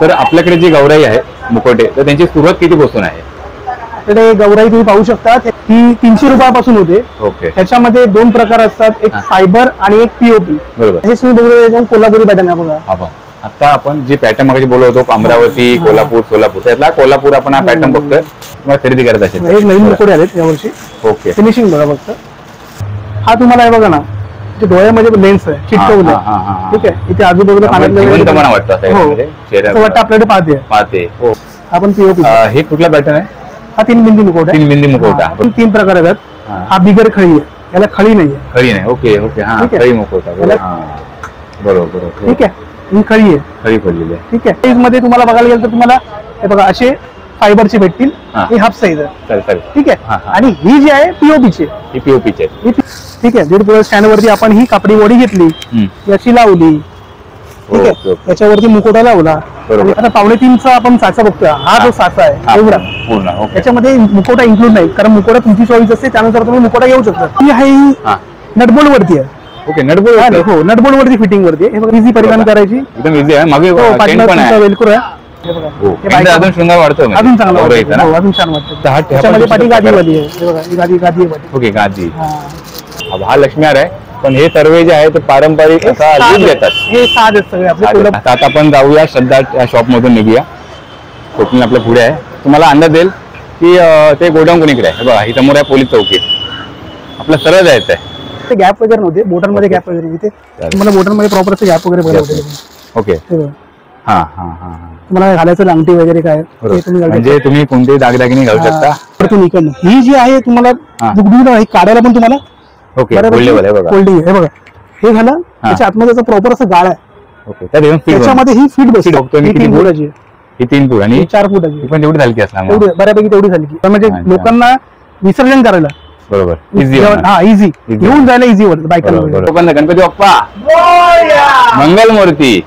तर आपल्याकडे जी गौराई आहे मुकोटे, तर त्यांची सुरुवात कितीपासून आहे? तर गौराई तुम्ही पाहू शकता, ती 300 रुपयापासून होते. ओके. त्याच्यामध्ये दोन प्रकार असतात, एक फायबर आणि एक पीओपी. बरोबर. हे तुम्ही बघू कोल्हापुरी पॅटर्न आहे बघा. आता आपण जे पॅटर्न मागे बोलत होतो, अमरावती, कोल्हापूर, सोलापूर, त्यातला कोल्हापूर आपण हा पॅटर्न बघतोय, तुम्हाला खरेदी करत असेल. एक नवीन मुकोटे आलेत यावर्षी. ओके. फिनिशिंग बघा फक्त. हा तुम्हाला आहे बघा ना, ते डोळ्यामध्ये लेन्स आहे चिटकवलं. ठीक आहे. इथे आजूबाजूला वाटतं आपल्याकडे पाहते. आपण पीओपी. हे कुठला पॅटर्न आहे? हा 3 बिंदी मुकोटा. 3 बिंदी मुकोटा. 3 प्रकार आहेत. हा बिगर खळी आहे, याला खळी नाहीये. खळी नाही. Okay okay. हा खळी मुकोटा. बरोबर. ठीक आहे. ही खळी आहे, खळी पडलेली आहे. ठीक आहे. साईज मध्ये तुम्हाला बघायला गेलं तर तुम्हाला हे बघा असे फायबरचे भेटतील. ही हाफ साईज आहे. ठीक आहे. आणि ही जी आहे पीओपीची. ही पीओपीची आहे. ठीक आहे. 1.5 स्टँड वरती आपण ही कापडी वडी घेतली, याची लावली. ठीक आहे. त्याच्यावरती मुकोटा लावला. आता 2.5चा आपण साचा बघतोय. हा जो साचा आहे एवढा पूर्ण, त्याच्यामध्ये मुकोटा इन्क्लूड नाही, कारण मुकोटा तुमची चॉईस असते, त्यानुसार तुम्ही मुकोटा घेऊ शकता. ही आहे नटबोल्ट वरती आहे. ओके. नटबोल्ट. हो, नटबोल्ट वरती फिटिंग वरती आहे. हे बघा, इझी परिधान करायची, एकदम इझी आहे. मागे वेलक्रो आहे. अजून सुंदर वाटतं, अजून चांगला वाटतं, अजून छान वाटतं. त्याच्यामध्ये पाठी गादीवाली आहे. हे बघा, गादी आहे. ओके. गादी. हा लक्ष्मीहार आहे, पण हे सर्व जे आहे ते पारंपरिक असा लूक देतात. हे साज आहेत सगळे आपले. आता आपण जाऊया श्रद्धा या शॉप मधून निघूया. कोकणी आपल्या पुढे आहे. तुम्हाला अंदाज येईल की ते गोडाऊन कोणीकडे आहे. बघा, ही समोर आहे पोलीस चौकी. आपलं सरळ जायचं आहे. ते गॅप वगैरे नव्हते बोटांमध्ये, गॅप वगैरे नव्हते. तुम्हाला बोटांमध्ये प्रॉपर असं गॅप वगैरे बघायला भेटेल. ओके. हा. तुम्हाला घालायचं अंगठी वगैरे काय म्हणजे तुम्ही कोणतेही दागदागिने घालू शकता. ही जी आहे तुम्हाला काढायला पण तुम्हाला फोल्डिंग आहे. बघा, हे झालं. त्याच्या आतमध्ये प्रॉपर असं गाळ आहे. त्याच्यामध्ये ही फीट बसते. 3 फुटाची. ही 3 फूट आणि 4 फुटाची. पण तेवढी झाली असणार, बऱ्यापैकी तेवढी झाली. म्हणजे लोकांना विसर्जन करायला बरोबर इझी. इझी घेऊन जायला इझी होतं बायकांना. लोकांना गणपती बाप्पा मंगलमूर्ती.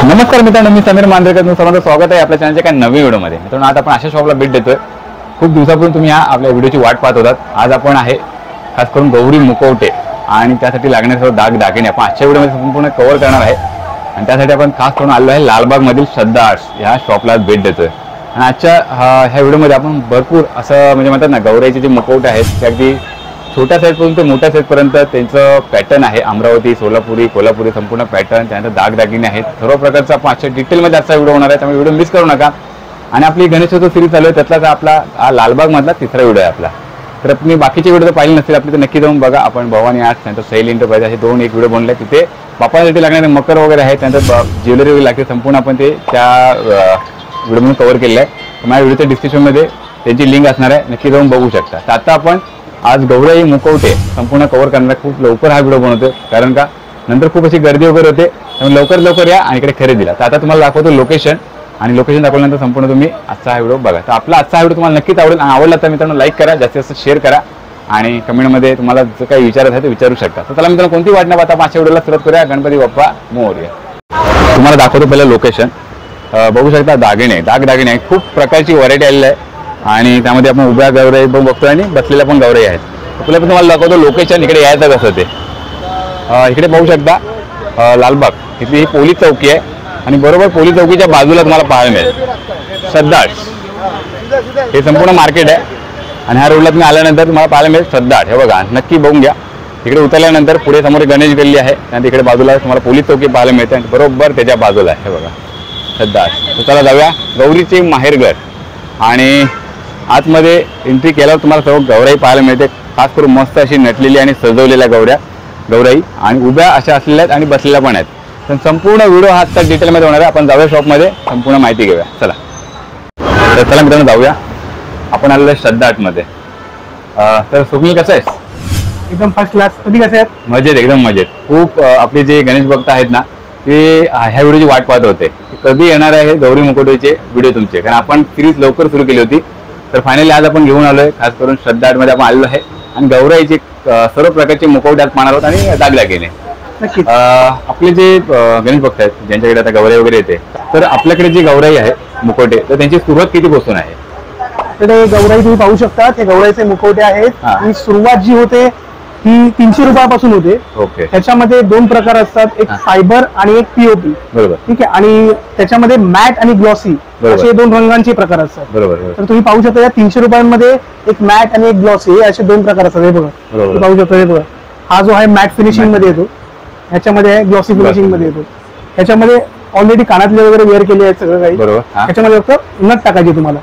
नमस्कार मित्रांनो, मी समीर मांजरेकर. तुमचं सर्वांचं स्वागत आहे आपल्या चॅनलच्या काही नवीन व्हिडिओमध्ये. मित्रांनो, आज आपण अशा शॉपला भेट देतोय. खूप दिवसापूर्वी तुम्ही आपल्या व्हिडिओची वाट पाहत होतात. आज आपण आहे खास करून गौरी मुखवटे आणि त्यासाठी लागणारे सर्व दागिने आपण आजच्या व्हिडिओमध्ये संपूर्ण कव्हर करणार आहे. आणि त्यासाठी आपण खास करून आलो आहे लालबाग मधील श्रद्धा आर्ट्स ह्या शॉपला भेट देतोय. आणि आजच्या ह्या व्हिडिओमध्ये आपण भरपूर असं म्हणजे म्हणतात ना, गौराईचे जे मुखवटे आहेत ते अगदी छोट्या साईजपासून ते मोठ्या साईजपर्यंत त्यांचं पॅटर्न आहे. अमरावती, सोलापुरी, कोल्हापुरी संपूर्ण पॅटर्न, त्यानंतर दागदागिने आहेत. सर्व प्रकारचा आपण आजच्या डिटेलमध्ये आजचा व्हिडिओ होणार आहे, त्यामुळे व्हिडिओ मिस करू नका. आणि आपली गणेशोत्सव सिरीज चालू आहे, त्यातलाच आपला लालबाग मधला 3रा व्हिडिओ आहे आपला. तर तुम्ही बाकीचे व्हिडिओ जर पाहिले नसतील आपले तर नक्की जाऊन बघा. आपण भवानी आर्ट्स, त्यानंतर सैल एंटरप्राइज असे 2 एक व्हिडिओ बनले. तिथे बापासाठी लागणारे मकर वगैरे आहे, त्यानंतर ज्वेलरी वगैरे लागते, संपूर्ण आपण ते त्या व्हिडिओमधून कव्हर केलेलं आहे. माझ्या व्हिडिओच्या डिस्क्रिप्शनमध्ये त्याची लिंक असणार आहे, नक्की जाऊन बघू शकता. तर आता आपण आज गौराई मुखवटे संपूर्ण कव्हर करणार. खूप लवकर हा व्हिडिओ बनवतोय, कारण का नंतर खूप अशी गर्दी वगैरे होते, त्यामुळे लवकर या आणि इकडे खरेदीला. तर आता तुम्हाला दाखवतो लोकेशन, आणि लोकेशन दाखवल्यानंतर संपूर्ण तुम्ही आजचा हा व्हिडिओ बघा. तर आपला आजचा व्हिडिओ तुम्हाला नक्कीच आवडेल. आवडला तर मित्रांनो लाईक करा, जास्तीत जास्त शेअर करा, आणि कमेंटमध्ये तुम्हाला जर काही विचारत आहे ते विचारू शकता. तर त्याला मित्रांनो कोणती वाट न पाहता आजच्या व्हिडिओला सुरुवात करूया. गणपती बाप्पा मोरया. तुम्हाला दाखवतो पहिलं लोकेशन. बघू शकता दागदागिने खूप प्रकारची व्हरायटी आलेली आहे. आणि त्यामध्ये आपण उभ्या गौराई पण बघतोय आणि बसलेल्या पण गौराई आहेत. आपल्याला पण तुम्हाला दाखवतो लोकेशन, इकडे यायचं कसं ते. इकडे पाहू शकता लालबाग, इथली ही पोलीस चौकी आहे, आणि बरोबर पोलीस चौकीच्या बाजूला तुम्हाला पाहायला मिळेल श्रद्धा आर्ट्स. हे संपूर्ण मार्केट आहे, आणि ह्या रोडला तुम्ही आल्यानंतर तुम्हाला पाहायला मिळेल श्रद्धा आर्ट. हे बघा, नक्की बघून घ्या. इकडे उतरल्यानंतर पुढे समोर गणेश गल्ली आहे, त्यानंतर इकडे बाजूला तुम्हाला पोलीस चौकी पाहायला मिळते, आणि बरोबर त्याच्या बाजूला आहे हे बघा श्रद्धा आर्ट. तर चला जाऊया गौरीचे माहेरघर. आणि आतमध्ये एंट्री केल्यावर तुम्हाला सर्व गौराई पाहायला मिळते. खास करून मस्त अशी नटलेली आणि सजवलेल्या गौराई, आणि उभ्या अशा असलेल्या आहेत आणि बसलेल्या पण आहेत. तर संपूर्ण व्हिडिओ हा आजच्या डिटेलमध्ये होणार आहे. आपण जाऊया शॉपमध्ये, संपूर्ण माहिती घेऊया. चला मित्रांनो जाऊया. आपण आलेलो आहे श्रद्धा आर्टमध्ये. तर सुनील कसं आहेस? एकदम फर्स्ट क्लास. तुम्ही कसे आहेत? मजेत, एकदम मजेत. खूप आपले जे गणेश भक्त आहेत ना, ते ह्या व्हिडिओची वाट पाहत होते, कधी येणार आहे गौरी मुखवटेचे व्हिडिओ तुमचे, कारण आपण सिरीज लवकर सुरू केली होती. तर फायनली आज आपण घेऊन आलोय, खास करून श्रद्धा आर्टमध्ये आपण आलेलो आहे. आणि गौराईचे सर्व प्रकारचे मुखवटे आज पाहणार आहोत आणि दागदागिने. आपले जे गणेश भक्त आहेत ज्यांच्याकडे आता गौराई वगैरे येते, तर आपल्याकडे जी गौराई आहे मुखवटे, तर त्यांची सुरुवात कितीपासून आहे? आपल्याकडे गौराई तुम्ही पाहू शकता, हे गौराईचे मुखवटे आहेत. आणि सुरुवात जी होते ही 300 रुपयापासून होते. ओके. त्याच्यामध्ये दोन प्रकार असतात, एक फायबर आणि एक पीओपी. बरोबर. ठीक आहे. आणि त्याच्यामध्ये मॅट आणि ग्लॉसी असे दोन रंगांचे प्रकार असतात. बरोबर. तर तुम्ही पाहू शकता या 300 रुपयांमध्ये एक मॅट आणि एक ग्लॉसी असे दोन प्रकार असतात. हे बघा, तुम्ही पाहू शकता. हे बघा, हा जो आहे मॅट फिनिशिंग मध्ये येतो, ह्याच्यामध्ये आहे ग्लॉसी फिनिशिंग मध्ये येतो. ह्याच्यामध्ये ऑलरेडी कानातले वगैरे वेअर केले आहेत सगळं काही. बरोबर. ह्याच्यामध्ये फक्त नट टाकायची तुम्हाला.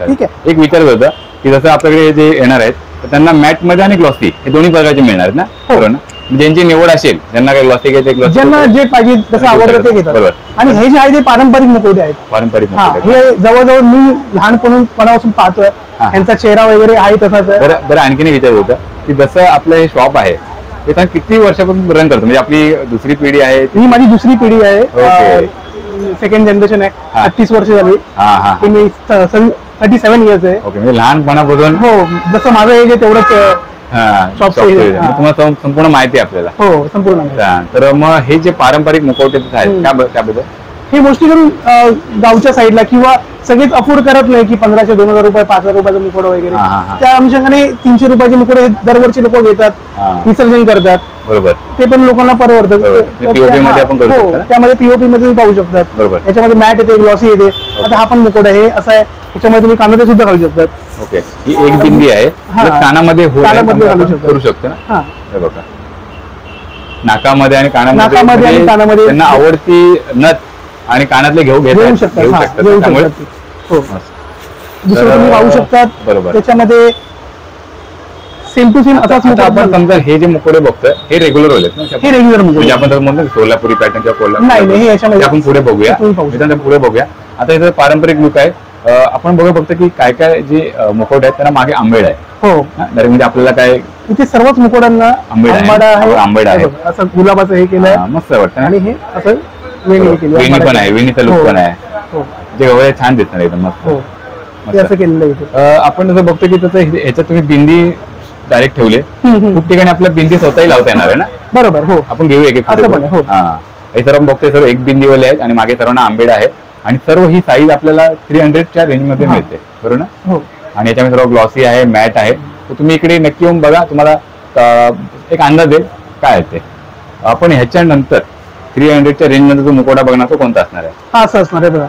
ठीक आहे. एक विचारत होतं की जसं आपल्याकडे जे येणार आहेत तर त्यांना मॅट मध्ये आणि ग्लॉसी हे दोन्ही प्रकारचे मिळणार आहेत ना? बरोबर ना? ज्यांची निवड असेल, ज्यांना काही ग्लॉसी घ्यायचे, ज्यांना जे पाहिजे जसं आवडतं ते घेतात. बरोबर. आणि हे जे आहे ते पारंपरिक मुखवटे आहेत. पारंपरिक हे जवळजवळ मी लहानपणापासून पाहतोय, त्यांचा चेहरा वगैरे आहे तसाच. बरं आणखीन विचारत होतं की जसं आपलं हे शॉप आहे ते किती वर्षापासून रन करतो? म्हणजे आपली दुसरी पिढी आहे? ही माझी दुसरी पिढी आहे, सेकंड जनरेशन आहे. 38 वर्ष झाली. मी 37 इयर्स आहे. ओके. म्हणजे लहानपणापासून. हो, जसं माझं एज आहे तेवढंच तुम्हाला संपूर्ण माहिती आहे आपल्याला. हो, संपूर्ण. तर मग हे जे पारंपरिक मुखवटे आहेत त्याबद्दल हे गोष्टी करून गावच्या साईडला किंवा सगळेच अफोर्ड करत नाही की 1500, 2000 रुपये, 5000 रुपयाचा मुखवटा वगैरे. त्या अनुषंगाने 300 रुपयाचे मुखवटे दरवर्षी लोक घेतात, विसर्जन करतात. बरोबर. ते पण लोकांना परवडतं. त्यामध्ये पीओपी मध्ये तुम्ही पाहू शकतात. बरोबर. त्याच्यामध्ये मॅट येते, ग्लॉसी येते. आता हा पण मुखवटा आहे असं आहे, त्याच्यामध्ये तुम्ही कानामध्ये सुद्धा घालू शकतात. ओके. ही एक बिंदी आहे, कानामध्ये करू शकतो ना? बघा, नाकामध्ये आणि कानामध्ये त्यांना आवडती नथ आणि कानातले घेऊ शकतात. दुसरं तुम्ही पाहू शकतात. बरोबर. त्याच्यामध्ये सेम टू सेम असाच आपण समजा हे जे मुखवटे बघतोय हे रेग्युलर होईल ना? हे रेग्युलर म्हणजे आपण म्हणतो सोलापुरी पॅटर्न किंवा कोल्हापुरी, आपण पुढे बघूया. पुढे बघूया. आता इथं पारंपरिक लुक आहे. आपण बघू फक्त की काय काय जे मुखवटे आहेत त्यांना मागे आंबेड आहे. हो. म्हणजे आपल्याला काय इथे सर्वच मुखवट्यांना आंबेड आहे. असं गुलाबाचं हे केलंय, मस्त वाटतं. आणि हे असं वेणी पण आहे, वेणीचा लुक पण आहे. जे गवळे छान दिसणार एकदम मस्त असं केलेलं. आपण जसं बघतो की तसं ह्याच्यात तुम्ही बिंदी डायरेक्ट ठेवले. खूप ठिकाणी आपल्या बिंदी स्वतःही लावता येणार आहे ना? बरोबर. हो, आपण घेऊ एक हे सर्व बघतोय. सर्व एक बिंदीवाले आहेत आणि मागे सर्वांना आंबेड आहे. आणि सर्व ही साईज आपल्याला 300च्या रेंज मध्ये मिळते. बरोबर ना? हो. आणि याच्यामध्ये सर्व ग्लॉसी आहे, मॅट आहे. तर तुम्ही इकडे नक्की येऊन बघा, तुम्हाला एक अंदाज येईल काय आहे ते. आपण ह्याच्यानंतर 300च्या रेंज मध्ये जो मुखवटा बघणार तो कोणता असणार आहे? हा, असं असणार आहे बघा.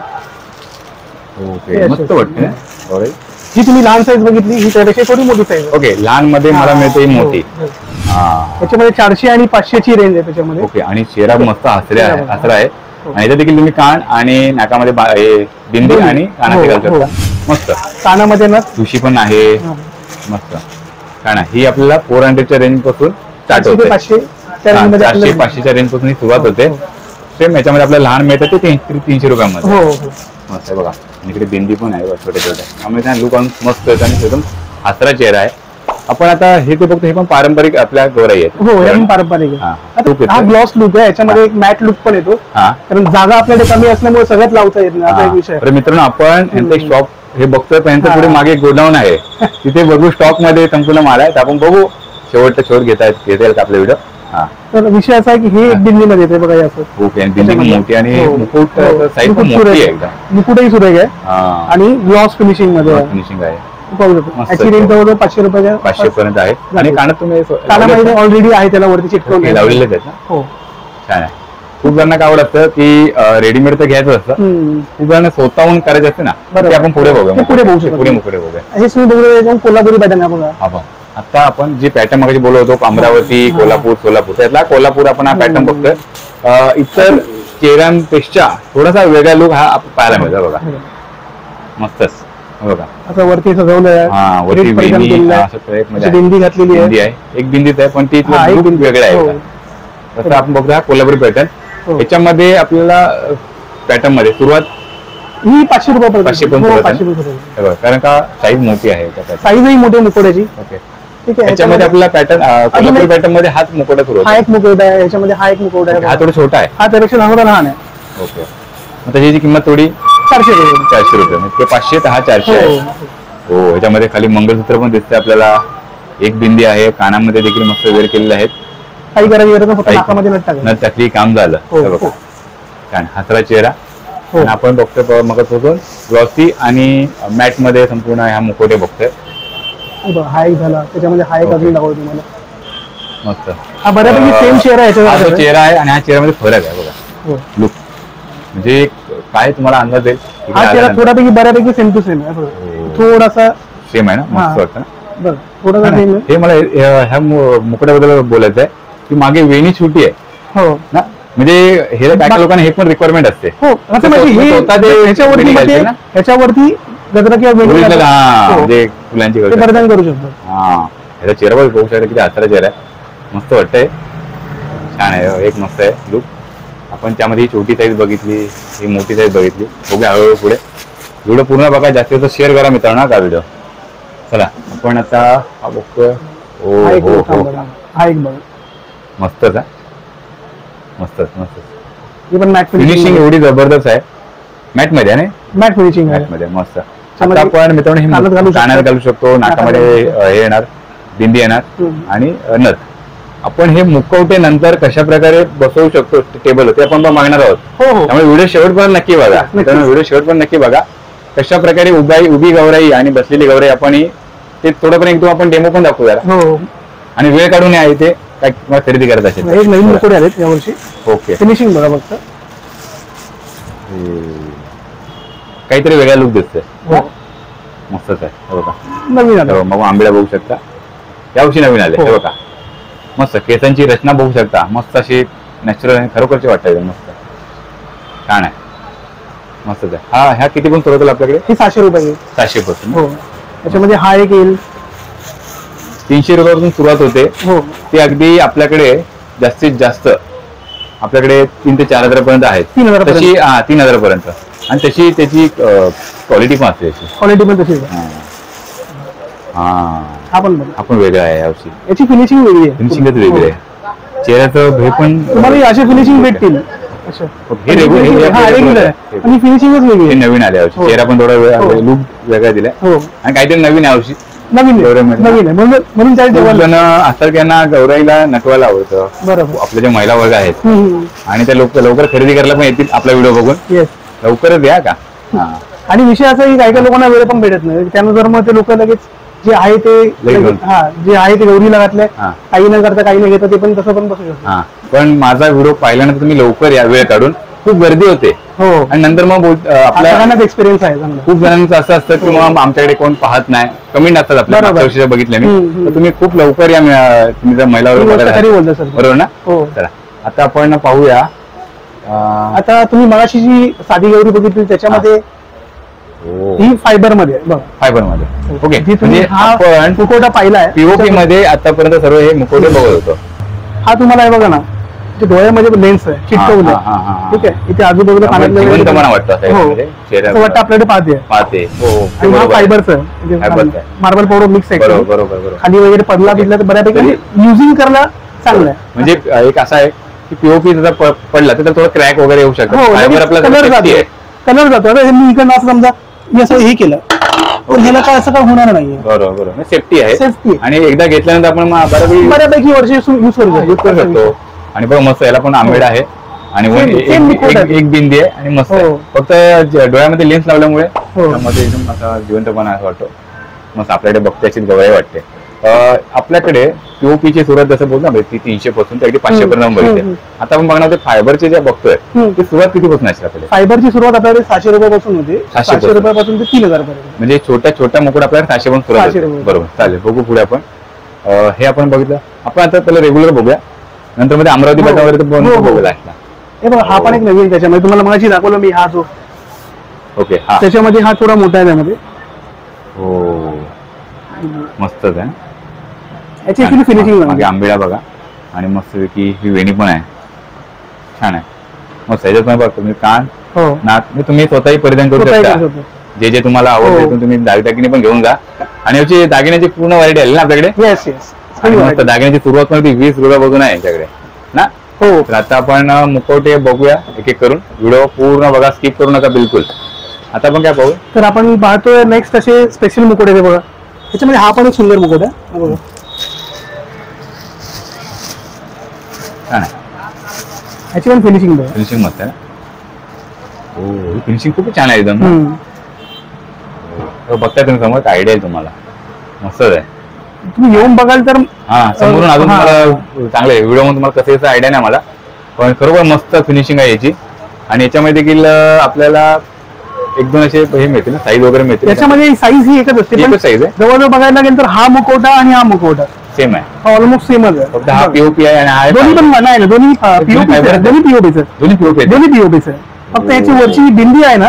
ओके. मस्त वाटते. जी तुम्ही लहान साईज बघितली ही त्यापेक्षा थोडी मोठी साईज. ओके. लहान मध्ये मला मिळते ही मोठी. त्याच्यामध्ये 400 आणि 500ची रेंज आहे त्याच्यामध्ये. ओके. आणि चेहरा मस्त हसरा आहे. आणि याच्यात देखील तुम्ही कान आणि नाकामध्ये बिंदी आणि कानाचे घालू शकता. मस्त. कानामध्ये ना तुशी पण आहे. मस्त. काय ना, ही आपल्याला 400च्या रेंज पासून स्टार्ट होते. 400-500च्या रेंज पासून सुरुवात होते. सेम याच्यामध्ये आपल्याला लहान मिळतं ते 300 रुपयामध्ये. मस्त आहे बघा. इकडे बिंदी पण आहे छोटे छोटे. त्यामुळे त्या लुक मस्त येतं आणि एकदम हसरा चेहरा आहे. आपण आता हे ते बघतो हे पण पारंपरिक आपल्या गौराई आहेत. हो, हे पण पारंपरिक आहे. हा ग्लॉस लुक आहे, याच्यामध्ये एक मॅट लुक पण येतो. कारण जागा आपल्याकडे कमी असल्यामुळे सगळ्यात लावता येत नाही. असा एक विषय. तर मित्रांनो, आपण यांचं एक शॉप हे बघतोय, त्यांच्या पुढे मागे गोडाऊन आहे. तिथे बघू स्टॉक मध्ये संपूर्ण माल आहे. आपण बघू शेवटचा शोध घेता येईल आपला व्हिडिओ. तर विषय असा आहे की हे एक बिंदी मध्ये येते बघा. याचं ओके. बिंदी मोठी आणि मुकुट साईज मोठी आहे एकदम. मुकुटही सुरेख आहे आणि ग्लॉस फिनिशिंग मध्ये फिनिशिंग आहे. याची रेंज जवळ 500 रुपयाच्या 500 पर्यंत आहे. आणि कानात तुम्ही कानामध्ये ऑलरेडी आहे, त्याला वरती चिटकवून लावलेले आहेत ना? हो. छान आहे. खूप जणांना काय आवडतं की रेडीमेड तर घ्यायचं असतं, खूप जणांना स्वतःहून करायचं असते ना. ते आपण पुढे बघूया. पुढे बघूया. हे तुम्ही कोल्हापुरी पॅटर्न आहे बघा. आता आपण जे पॅटर्न मध्ये बोलत होतो, अमरावती, कोल्हापूर, सोलापूर, त्यातला कोल्हापूर आपण हा पॅटर्न बघतोय. इतर चेहऱ्यांपेक्षा थोडासा वेगळा लुक हा पाहायला मिळतो बघा. मस्तच बघा. असं वरती सजवलंय, बिंदी घातलेली आहे. एक बिंदीच आहे पण ती वेगळा आहे. तसं आपण बघतो हा कोल्हापुरी पॅटर्न. याच्यामध्ये आपल्याला पॅटर्न मध्ये सुरुवात ही 500 रुपये. 500 कारण का साईज मोठी आहे. साईजही मोठी मुखवट्याची. ओके. याच्यामध्ये आपल्याला पॅटर्न कोल्हापुरी पॅटर्न मध्ये हाच मुखवटा सुरू. हा एक मुखवटा आहे, याच्यामध्ये हा एक मुखवटा आहे. हा थोडा छोटा आहे. हा त्यापेक्षा लहान आहे. ओके. मग त्याची किंमत थोडी 400 रुपये. म्हणजे 500 तर हा 400 आहे. हो. याच्यामध्ये खाली मंगळसूत्र पण दिसतंय आपल्याला. एक बिंदी आहे, कानामध्ये देखील मस्त वेअर केलेले आहेत. काही करायची गरज फक्त नाकामध्ये नट टाकली काम झालं. छान हसरा चेहरा. हो. आणि आपण बघतोय मग बघून ग्लॉसी आणि मॅट मध्ये संपूर्ण ह्या मुकोटे बघतोय. हे बघा, हा एक झाला, त्याच्यामध्ये हा एक ओके. अजून दाखवतो तुम्हाला. मस्त. हा बऱ्यापैकी सेम चेहरा आहे हा जो याच्यावर. चेहरा आहे आणि ह्या चेहऱ्यामध्ये फरक आहे बघा. हो. लुक म्हणजे काय तुम्हाला अंदाज येईल इकडे हा चेहरा आल्यानंतर? थोडापैकी बऱ्यापैकी सेम टू सेम आहे. हो. थोडासा सेम आहे ना, हा. मस्त वाटतं ना? बरं थोडासा नाही, सेम हे मला ह्या मुकुट्याबद्दल बोलायचं आहे की मागे वेणी छोटी आहे हो. ना, म्हणजे हे काय काय लोकांना हे पण रिक्वायरमेंट असते. हो असं म्हणजे हे स्वतः ते ह्याच्यावरती वेणी म्हणजे घालते ना? ह्याच्यावरती गजरा किंवा वेणी Original, घालतात. हा, हो. म्हणजे फुलांची ते गरज आहे. परिधान करू शकतो. हा, ह्याचा चेहरा बघ, बघू शकता किती आसारा चेहरा आहे. मस्त वाटतंय, छान आहे, एक मस्त आहे लुक. आपण त्यामध्ये ही छोटी साईज बघितली, ही मोठी साईज बघितली. बघूया हळूहळू पुढे. व्हिडिओ पूर्ण बघा, जास्तीत जास्त शेअर करा मित्रांनो का व्हिडिओ. चला आपण आता हा बघतोय. हा एक हो बघा, हो, हा एक बघा. मस्तच आहे, मस्तच मस्त. हे पण मॅट फिनिशिंग एवढी जबरदस्त आहे, मॅट मध्ये आहे ना, मॅट फिनिशिंग आहे. मॅट मध्ये मस्त. त्यामध्ये आता आपण मित्रांनो हे कानात घालू शकतो. कानात घालू शकतो, नाकामध्ये हे येणार, बिंदी येणार हम्म. आणि नथ. आपण हे मुखवटे नंतर कशा प्रकारे बसवू शकतो टेबल, ते आपण पण मागणार आहोत. हो हो त्यामुळे व्हिडिओ शेवटपर्यंत नक्की बघा. नक्की. मित्रांनो व्हिडिओ शेवटपर्यंत नक्की बघा, कशा प्रकारे उभी गौराई आणि बसलेली गौराई आपण ते थोडंपर्यंत एकदम आपण डेमो पण दाखवू जरा. हो. आणि वेळ काढून या इथे काय तुम्हाला खरेदी करत असेल. एक नवीन मुकुटे आलेत यावर्षी. ओके, फिनिशिंग बघा फक्त. काहीतरी वेगळा लुक दिसतोय. हो. मस्तच आहे, हे बघा. नवीन आलं. हो, मग आंबेला बघू शकता, यावर्षी नवीन आले. हो. हे बघा, मस्त केसांची रचना बघू शकता, मस्त अशी नॅचरल आणि खरोखरची वाटतं, मस्त छान आहे, मस्तच आहे. हा, ह्या किती पण सुरुवात होईल आपल्याकडे? ही 600 रुपये. 700 पासून. हो. त्याच्यामध्ये हा एक येईल. 300 रुपयापासून सुरुवात होते. हो. ती अगदी आपल्याकडे जास्तीत जास्त आपल्याकडे 3 ते 4 हजारापर्यंत आहेत. 3000 पर्यंत. तशी 3000 पर्यंत. आणि तशी त्याची क्वालिटी पण असते त्याची. क्वालिटी पण तशी आहे. हा, हा पण बघा. आपण वेगळा आहे यावर्षी, याची फिनिशिंग वेगळी आहे. फिनिशिंगच वेगळी आहे. चेहऱ्याचं हे पण तुम्हाला अशी फिनिशिंग भेटतील. अच्छा. हे रेग्युलर हा रेग्युलर आहे आणि फिनिशिंगच वेगळी हे आहे. नवीन आले यावर्षी. हो. चेहरा पण थोडा हो. लुक वेगळा दिलाय हो. आणि काहीतरी नवीन आहे यावर्षी. नवीन आहे. गौराईमध्ये. नवीन आहे म्हणून त्याला खूप ठेवायला. जण असतात की यांना गौराईला नटवायला आवडतं. बरोबर. आपले जे महिला वर्ग आहेत हम्म. आणि ते लवकर खरेदी करायला पण येतील आपला व्हिडिओ बघून. येस. लवकरच या का. हा. आणि विषय असा की काही काही लोकांना वेळ पण भेटत नाही, त्यानुसार मग ते लोक लगेच जे आहे ते लगेच. हा जे आहे ते गौरीला घातलंय, हा. काही न करता काही नाही घेतं, ते पण तसं पण बसू शकतो. हा, पण माझा व्हिडिओ पाहिल्यानंतर तुम्ही लवकर या, वेळ काढून. खूप गर्दी होते हो. आणि नंतर मग आपल्या सगळ्यांनाच एक्सपिरियन्स आहे चांगला. खूप जणांचं असं असतं की मग आमच्याकडे कोण पाहत नाही, कमेंट असतात आपल्या बरोबर. मागच्या वर्षीच्या बघितल्या मी. हम्म. तर तुम्ही खूप लवकर या, तुम्ही जर महिला वर्ग ही गोष्ट बघायला खरी आहात. बोलतो सर. बरोबर ना. हो. चला आता आपण पाहूया. आता तुम्ही मगाशी जी साधी गौरी बघितली त्याच्यामध्ये ही फायबर मध्ये आहे, बघा. फायबर मध्ये. ओके, जी तुम्ही म्हणजे हा आपण मुखवटा पाहिलाय पीओपी मध्ये आतापर्यंत सर्व हे मुखवटे बघत होतो. हा तुम्हाला हे बघा ना, जे डोळ्यामध्ये लेन्स आहे चिटकवलं हा, हा, हा, हा. ठीक आहे. इथे आजूबाजूला जिवंतपणा वाटतो असं हो. याच्यामध्ये, असं चेहऱ्यावर. वाटतं आपल्याकडे पाहते. पाहते. हो, हो, ते आणि हा बरोबर आहे. फायबरचं फायबरचं आहे. मार्बल पावडर मिक्स आहे. बरोबर बरोबर बरोबर. खाली वगैरे पडला बिडला तर बऱ्यापैकी युजिंग करायला चांगलं आहे. म्हणजे एक असा आहे की पीओपी जर पडला तर थोडं क्रॅक वगैरे येऊ शकतो. हो, फायबर आपला कलर safety जातो. आहे. कलर जातो. आता हे मी इकडनं असं समजा मी असं हे केलं तर ह्याला काय असं काय होणार नाहीये. बरोबर बरोबर, सेफ्टी आहे. सेफ्टी आणि एकदा घेतल्यानंतर आपण बऱ्यापैकी वर्ष यूज यूज करू शकतो. आणि बघ मस्त, याला पण आंबेड आहे आणि Same मुकुट आहे. एक बिंदी आहे आणि मस्त आहे. हो. फक्त डोळ्यामध्ये लेन्स लावल्यामुळे हो. त्यामध्ये एकदम असा जिवंतपणा असं वाटतो. मस्त आपल्याकडे बघते अशीच गवळी वाटते. आपल्याकडे पीओपीची सुरुवात जसं बोलतो ना, ती 300 पासून ते अगदी 500 पर्यंत बघितली. आता आपण बघणार फायबरचे जे बघतोय ती सुरुवात कितीपासून असते आपल्याकडे? फायबरची सुरुवात आपल्याकडे 600 रुपयापासून होते. 600 600 रुपयापासून ते 3000 पर्यंत. म्हणजे छोट्या मुकुट आपल्याला 600 पासून सुरुवात 600 होते. रुपये. बरोबर, चालेल. बघू पुढे आपण. हे आपण बघितलं. आपण आता त्याला रेग्युलर बघूया, नंतर मध्ये अमरावती हो. पाटा वगैरे हो, हो. बघूया. हे बघा, हा पण एक नवीन त्याच्यामध्ये तुम्हाला मगाशी दाखवलं मी, हा जो ओके. हा, त्याच्यामध्ये हा थोडा मोठा आहे त्यामध्ये. हो, मस्तच आहे. याची ऍक्च्युली फिनिशिंग मागे आंबेडा बघा आणि मस्त की ही वेणी पण आहे, छान आहे. मस्त याच्यात पण बघा तुम्ही कान हो नाक म्हणजे तुम्ही स्वतःही परिधान करू स्वतःही शकता. करू शकतो. जे तुम्हाला आवडते हो. ते तुम्ही दागिने पण घेऊन जा. आणि याची दागिन्याची पूर्ण व्हरायटी आली ना आपल्याकडे. Yes yes. आणि मस्त दागिन्याची सुरुवात पण ती 20 रुपयापासून आहे याच्याकडे ना. हो. तर आता आपण मुखवटे बघूया एक एक करून. व्हिडिओ पूर्ण बघा, स्किप करू नका बिलकुल. आता आपण काय पाहू? तर आपण पाहतोय नेक्स्ट असे स्पेशल मुकुट आहे बघा. त्याच्यामध्ये हा पण एक सुंदर मुकुट आहे, हा बघा. छान आहे, याची पण फिनिशिंग बघा. फिनिशिंग मस्त आहे. हो, फिनिशिंग खूप छान आहे एकदम ना. बघताय तुम्ही समोर आयडिया आहे तुम्हाला, मस्तच आहे. तुम्ही येऊन बघाल तर हा समोरून अजून तुम्हाला चांगलं आहे. व्हिडिओ मध्ये तुम्हाला कसं आयडिया नाही मला, पण खरोखर मस्त फिनिशिंग आहे याची. आणि याच्यामध्ये देखील आपल्याला एक दोन असे हे मिळते ना, साईज वगैरे मिळते. त्याच्यामध्ये साईज ही एकच असते, पण साईज आहे जवळजवळ बघायला गेलं तर हा मुखवटा आणि हा मुखवटा सेम आहे, ऑलमोस्ट सेमच आहे. फक्त हा पीओपी आहे आणि हा दोन्ही पण नाही ना, दोन्ही पीओपी दोन्ही पीओपीच आहे. दोन्ही पीओपी दोन्ही पीओपीच आहे. फक्त याची वरची जी बिंदी आहे ना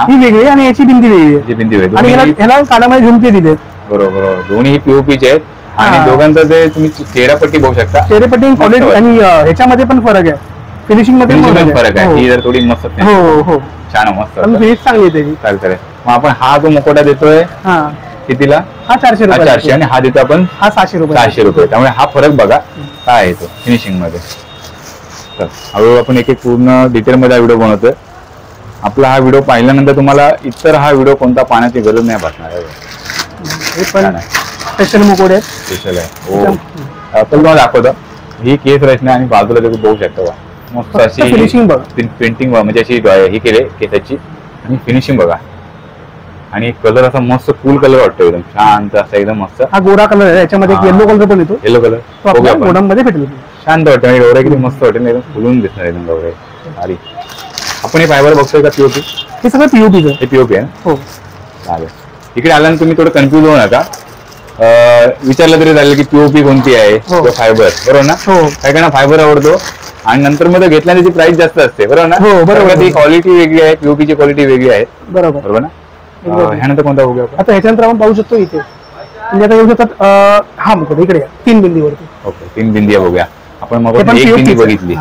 ही वेगळी आहे आणि याची बिंदी वेगळी आहे. बिंदी वेगळी आणि ह्याला कानामध्ये झुमके दिले. बरोबर, दोन्ही पीओपीचे आहेत. आणि दोघांचं ते तुम्ही चेहरापट्टी बघू शकता. चेहरेपट्टी क्वालिटी आणि ह्याच्यामध्ये पण फरक आहे, फिनिशिंग मध्ये फरक आहे. ही जर थोडी मस्त हो छान मस्त फिनिश चांगली आहे त्याची. चालेल. मग आपण हा जो मुखवटा देतोय कितीला? हा 400 रुपये. 400 आणि हा देतो आपण हा 600 रुपये. 600 रुपये. त्यामुळे हा फरक बघा काय आहे तो फिनिशिंग मध्ये. तर हळूहळू आपण एक पूर्ण डिटेल मध्ये हा व्हिडिओ बनवतोय. आपला हा व्हिडिओ पाहिल्यानंतर तुम्हाला इतर हा व्हिडिओ कोणता पाहण्याची गरज नाही भासणार. हे पण स्पेशल मुखवटे आहेत. स्पेशल आहे. हो आपण तुम्हाला दाखवतो. ही केस रचना आणि बाजूला तुम्ही बघू शकता बघा, मस्त अशी फिनिशिंग बघा, पेंटिंग म्हणजे अशी ही केली केसाची. आणि फिनिशिंग बघा. आणि कलर असा मस्त कूल कलर वाटतो, एकदम शांत असा एकदम मस्त. हा गोरा कलर आहे, याच्यामध्ये येलो कलर पण येतो. येलो कलर गोडामध्ये भेटेल. शांत वाटतं आणि गौरे किती मस्त वाटेल, एकदम फुलून दिसणार एकदम गौरे. अरे आपण हे फायबर बघतोय का पीओपी? हे सगळं पीओपी आहे. हे पीओपी आहे. हो चालेल. इकडे आल्यानंतर तुम्ही थोडं कन्फ्युज होऊ नका. विचारलं तरी झालं की पीओपी कोणती आहे किंवा फायबर, बरोबर ना? काही काहींना फायबर आवडतो आणि नंतर मध्ये घेतल्याने त्याची प्राइस जास्त असते, बरोबर ना? हो बरोबर. ती क्वालिटी वेगळी आहे, पीओपीची क्वालिटी वेगळी आहे. बरोबर ना? ह्यानंतर कोणता बघूया आपण? आता ह्याच्यानंतर आपण पाहू शकतो इथे म्हणजे आता येऊ शकतात हा मुकुट इकडे 3 बिंदीवरती. ओके 3 बिंदी बघूया आपण. मग एक बिंदी बघितली,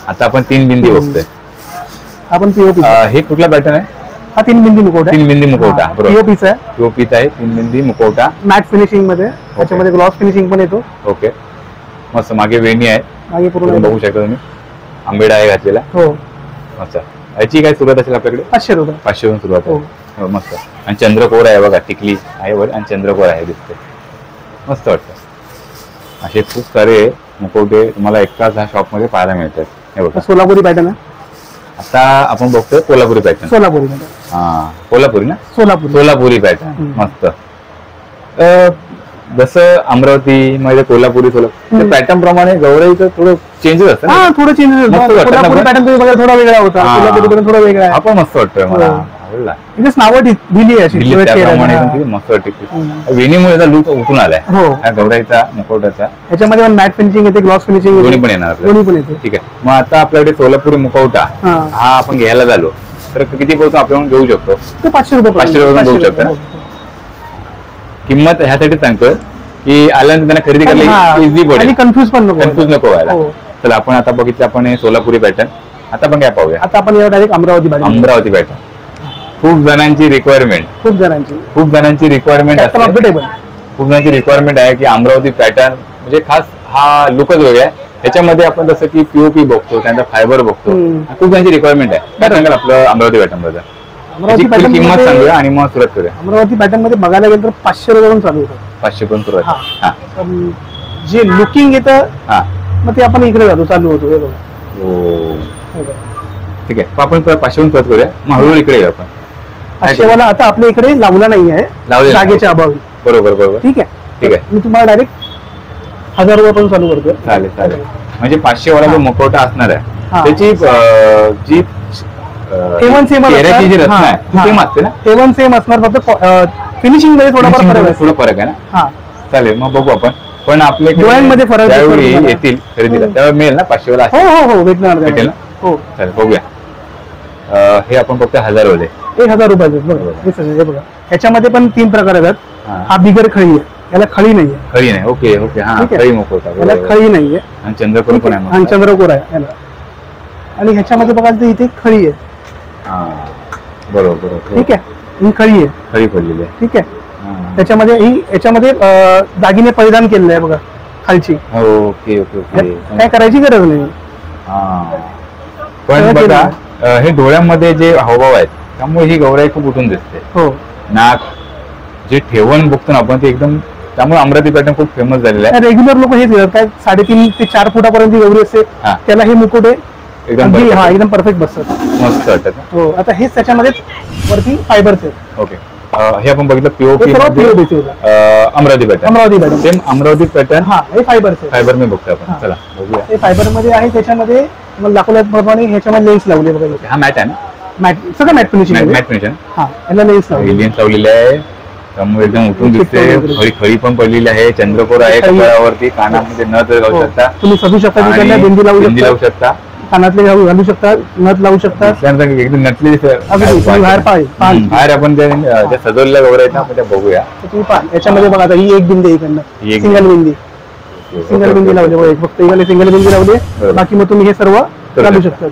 आता आपण 3 बिंदी बघतोय. आपण पीओपी. हे कुठला पॅटर्न आहे? हा 3 बिंदी मुखवटा. 3 बिंदी मुखवटा बरोबर. पीओपीचा आहे. पीओपीचा आहे 3 बिंदी मुखवटा. मॅट फिनिशिंग मध्ये, त्याच्यामध्ये ग्लॉस फिनिशिंग पण येतो. ओके मस्त. मागे वेणी आहे, मागे पूर्ण बघू शकता तुम्ही. आंबेडा आहे घातलेला. हो मस्त. याची काय सुरुवात असेल आपल्याकडे? 500 रुपये. 500 वरून सुरुवात आहे. मस्त. आणि चंद्रकोर आहे बघा, टिकली आहे वर आणि चंद्रकोर आहे दिसते, मस्त वाटतं. असे खूप सारे मुखवटे तुम्हाला एकाच ह्या शॉप मध्ये पाहायला मिळतात. हे बघा सोलापुरी पॅटर्न आहे. आता आपण बघतोय कोल्हापुरी पॅटर्न. सोलापुरी हा कोल्हापुरी ना? सोलापुरी पॅटर्न मस्त. जसं अमरावती मध्ये कोल्हापुरी पॅटर्न प्रमाणे गौराईचं थोडं चेंजेस असतं. हा थोडं चेंजेस. कोल्हापुरी पॅटर्न तुम्ही बघा थोडा वेगळा होता, कोल्हापुरी पॅटर्न थोडा वेगळा आहे. हा पण मस्त वाटतोय मला, आवडला. इथेच नावं दिली अशी त्याप्रमाणे मस्त वाटते. वेणीमुळे लुक उठून आलाय गौराईचा मुखवट्याचा. याच्यामध्ये पण मॅट फिनिशिंग येते, ग्लॉस फिनिशिंग दोन्ही पण येणार. दोन्ही पण येते. ठीक आहे. मग आता आपल्याकडे सोलापुरी मुखवटा हा आपण घ्यायला झालो तर किती पैसे आपण घेऊ शकतो? ते 500 रुपये. 500 रुपये घेऊ शकतो. किंमत ह्यासाठी सांगतोय की आल्यानंतर त्यांना खरेदी करायला इझी पडेल, कन्फ्युज नको व्हायला. तर आपण आता बघितलं आपण हे सोलापुरी पॅटर्न. आता आपण काय पाहूया? आता आपण डायरेक्ट अमरावती पॅटर्न. खूप जणांची रिक्वायरमेंट खूप जणांची रिक्वायरमेंट असते. खूप जणांची रिक्वायरमेंट आहे की अमरावती पॅटर्न म्हणजे खास हा लुकच वेगळा आहे. त्याच्यामध्ये आपण जसं की पीओपी बघतो, त्यानंतर फायबर बघतो. खूप जणांची रिक्वायरमेंट आहे. काय सांगाल आपलं अमरावती पॅटर्न बद्दल? किंमत सांगूया आणि मग सुरुवात करूया. अमरावती पॅटर्न मध्ये बघायला गेलं तर 500 रुपये चालू होतं. 500 पण सुरुवात. जे लुकिंग येतं मग ते आपण इकडे जातो, चालू होतो. ठीक आहे. आपण 500 सुरुवात करूया, मग हळूहळू इकडे येऊ आपण. 500 वाला आता आपल्या इकडे लावला नाही आहे, जागेच्या अभावी. बरोबर. ठीक आहे. मी तुम्हाला डायरेक्ट 1000 रुपयापासून चालू करतो. चालेल. म्हणजे 500 वाला जो मुखवटा असणार आहे त्याची जी सेम सेम असते ना, सेम असणार, फक्त फिनिशिंग मध्ये थोडा फरक आहे ना. चालेल, मग बघू आपण. पण आपल्या डोळ्यांमध्ये फरक त्यावेळी येतील खरेदीला त्यावेळी मिळेल ना 500 वाला? हो भेटेल ना. हो चालेल, बघूया. हे आपण फक्त 1000 वाले 1000 रुपयाचे. बरोबर. बघा ह्याच्यामध्ये पण 3 प्रकार आहेत. हा बिगर खळी आहे, याला खळी नाहीये. खळी नाही. ओके. हा खळी मुखवटा, याला खळी नाहीये. आणि चंद्रकोर पण आहे. आणि चंद्रकोर आहे याला. आणि ह्याच्यामध्ये बघाल तर इथे खळी आहे. बरोबर. ठीक आहे. ही खळी आहे, खळी पडलेली आहे. ठीक आहे. त्याच्यामध्ये याच्यामध्ये दागिने परिधान केलेले आहे बघा खालची. ओके. काय करायची गरज नाही. पण बघा हे डोळ्यामध्ये जे हावभाव आहेत त्यामुळे ही गौराई खूप उठून दिसते. नाक जे ठेवण बघतो ना आपण ते एकदम, त्यामुळे अमरावती पॅटर्न खूप फेमस झालेला आहे. रेग्युलर लोक हेच घेतात. काय 3.5 ते 4 फुटापर्यंत गौरी असते, त्याला हे मुकुटे एकदम अगदी perfect. हा एकदम परफेक्ट बसतात. मस्त वाटतात. हो आता हेच त्याच्यामध्ये वरती फायबरचे ओके हे आपण बघितलं पीओपी सर्व POP Amravati pattern. Amravati pattern. Same Amravati pattern हा हे फायबरचे फायबर मी बघतो आपण. हा. चला बघूया. हे फायबर मध्ये आहे. त्याच्यामध्ये तुम्हाला दाखवल्याप्रमाणे ह्याच्यामध्ये लेन्स लावले बघा. हा मॅट आहे ना. मॅट सगळं मॅट फिनिशिंग. मॅट फिनिश हा याला लेन्स लावले. एलियन्स लावलेले आहे त्यामुळे एकदम उठून दिसते. खळी खळी पण पडलेली आहे. चंद्रकोर आहे खळी. कपाळावरती. कानामध्ये नथ घालू हो. शकता. तुम्ही सजू शकता आणि तिकडनं बिंदी लावू बिंदी लावू शकता. शकता. कानातले घालू शकता. नथ लावू शकता. त्यानंतर एकदम नटलेली अगदी तुम्ही बाहेर पाहिजे. बाहेर आपण ज्या सजवलेल्या गौऱ्या आहेत ना आपण त्या बघूया. तुम्ही पहा याच्यामध्ये बघा आता ही एक बिंदी इकडनं एक सिंगल बिंदी. सिंगल बिंदी लावली बघा. फक्त इकडे सिंगल बिंदी लावली. बरोबर. बाकी मग तुम्ही हे सर्व घालू शकता.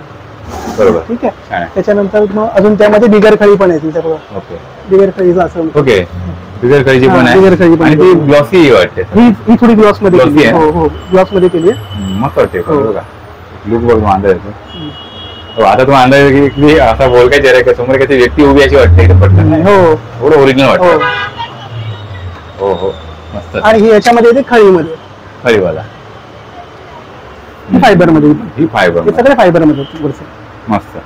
बरोबर. ठीक छान आहे. आहे. त्याच्यानंतर मग अजून त्यामध्ये बिगर खळी पण आहे तिथे बघा. ओके बिगर खळीचं असं. ओके बिगर खळीची पण हा, बिगर खळी आहे पण आणि आहे. ती ग्लॉसी वाटते. ही थोडी ग्लॉस मध्ये Glossy केली आहे. हो हो ग्लॉस मध्ये केली आहे. मस्त वाटते हो. बघा. लुक बघ अंदाज येतो. हो, आता तुम्हाला अंदाज येतो की असा बोलका चेहरा आहे समोर काहीतरी व्यक्ती उभी अशी वाटते इथे पटकन. हो एवढं ओरिजिनल हो. वाटतं. हो हो मस्त. आणि ही याच्यामध्ये येते खळीमध्ये. खळीवाला ही फायबर मध्ये. ही फायबर हे सगळे फायबर मध्ये वरचं. मस्त.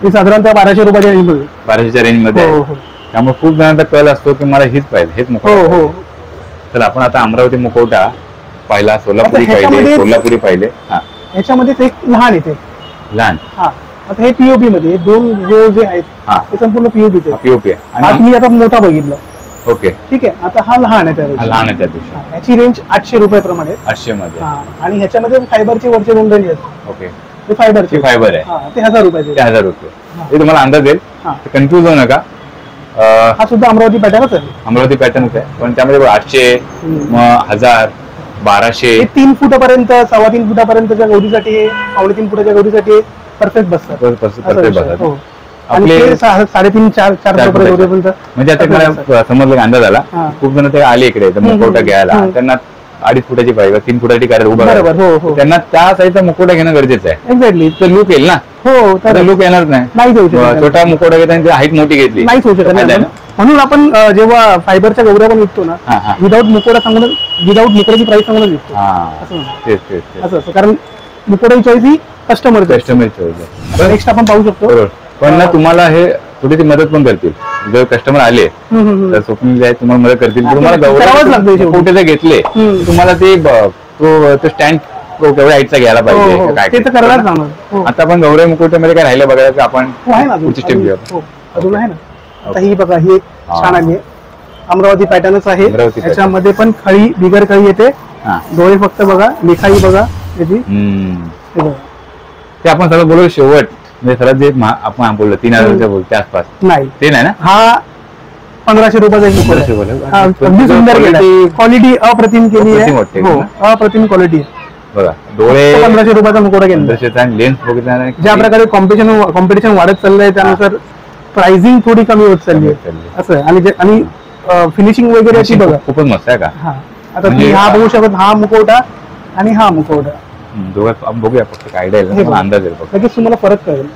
ही साधारणतः 1200 रुपयाच्या रेंज मध्ये. 1200च्या रेंज मध्ये हो आहे. हो त्यामुळे खूप जणांचा कल असतो की मला हीच पाहिजे हेच हो मुखवटा हो. पाहिजे. चला आपण आता अमरावती मुखवटा पाहिला. सोलापुरी आता पाहिले. ह्याच्यामध्ये- कोल्हापुरी पाहिले. हा ह्याच्यामध्येच एक लहान येते. लहान. हा आता हे पीओपी मध्ये दोन रो जे आहेत हा ते संपूर्ण पीओपी पीओपी हा आणि तुम्ही आता मोठा बघितला. ओके ठीक आहे. आता हा लहान आहे हा त्यापेक्षा. लहान आहे त्या दिवशी. ह्याची रेंज 800 रुपये प्रमाणे आहे. 800 मध्ये. हा आणि ह्याच्यामध्ये फायबरचे वरचे गुंडणी आहेत. ओके ते फायबरचे ती फायबर आहे. हा ते 1000 रुपयाचे. ते 1000 रुपये. हा. हे तुम्हाला अंदाज येईल. हा. कन्फ्युज होऊ नका. हा सुद्धा अमरावती पॅटर्नच आहे. अमरावती पॅटर्नच आहे पण त्यामध्ये 800 मग 1000 1200 हे 3 फुटापर्यंत 3.25 फुटापर्यंतच्या गौरीसाठी 3.5 फुटाच्या गौरीसाठी परफेक्ट बसतात. परफेक्ट असं विषय आहे. बसतात. हो. आणि आपले- ते 3.5 4 फुटापर्यंत गौरीपर्यंत म्हणजे आता मला समजलं अंदाज आला. हा. खूप जण ते आले इकडे तर मुखवटा घ्यायला. हम्म. त्यांना 2.5 फुटाची पाहिजे 3 फुटाची करायला उभा बरोबर. करायला. हो हो त्यांना त्या साईजचा मुखवटा घेणं गरजेचं आहे. एक्झॅक्टली. तर लुक येईल ना. हो तर लुक येणार नाही. नाही देऊ शकत. छोटा मुखवटा घेताना ती हाईट मोठी घेतली नाहीच होऊ शकत फायदा नाही आहे आपण. म्हणून आपण जेव्हा फायबरच्या गौऱ्या पण विकतो ना हा, हा. विदाऊट मुकोडा सांगून विदाऊट मुकोड्याची प्राइस सांगून विकतो. हा असं म्हणा. तेच तेच असं असं कारण मुकोड्याची चॉईस ही कस्टमर कस्टमर चॉईस. नेक्स्ट आपण पाहू शकतो. बरोबर. पण ना तुम्हाला हे थोडी ती मदत पण करतील. जर कस्टमर आले हम्म, हम्म, तर स्वप्नील जे आहे तुम्हाला मदत करतील. हा, तुम्हाला ते करावंच लागतं शेवटी. कुठे जर घेतले हम्म. तुम्हाला ते तो स्टँड केवढ्या हाईटचा घ्यायला हो, पाहिजे हो. का काय ते तर करायलाच लागणार. हो. आता आपण गौरव मुकुटमध्ये काय राहिलं बघायला की आपण हो, आहे ना अजून. पुढची स्टेप घेऊ. हो, अजून आहे ना. आता ही बघा ही एक हा. छान आहे. अमरावती पॅटर्नच आहे. अमरावती pattern. याच्यामध्ये पण खळी बिगर खळी येते. हा. डोळे फक्त बघा लिखाई बघा याची. हम्म. हे बघा. ते आपण सगळं बोलू शेवट म्हणजे सर्वात जे आपण बोललो 3000 बोलतो आसपास नाही ते नाही ना. हा 1500 रुपयाचा एक मुकुट 1500 आहे. रुपये. हा, अगदी सुंदर Quality- क्वालिटी अप्रतिम केली अप्रतिम आहे. वाटते हो ना? अप्रतिम क्वालिटी आहे. बघा डोळे 1500 रुपयाचा मुकुटा केला. लेन्स बघितला ज्या प्रकारे कॉम्पिटिशन वाढत चाललंय त्यानुसार प्राइसिंग थोडी कमी होत चालली कमी आहे. होत चालली आहे. असं आहे. आणि फिनिशिंग वगैरे याची बघा. खूपच मस्त आहे का. हा आता म्हणजे तुम्ही हा बघू शकत हा मुखवटा आणि हा मुखवटा दोघं आपण बघूया फक्त काय आयडिया हे येईल बघा. अंदाज येईल फक्त. लगेच तुम्हाला फरक कळेल.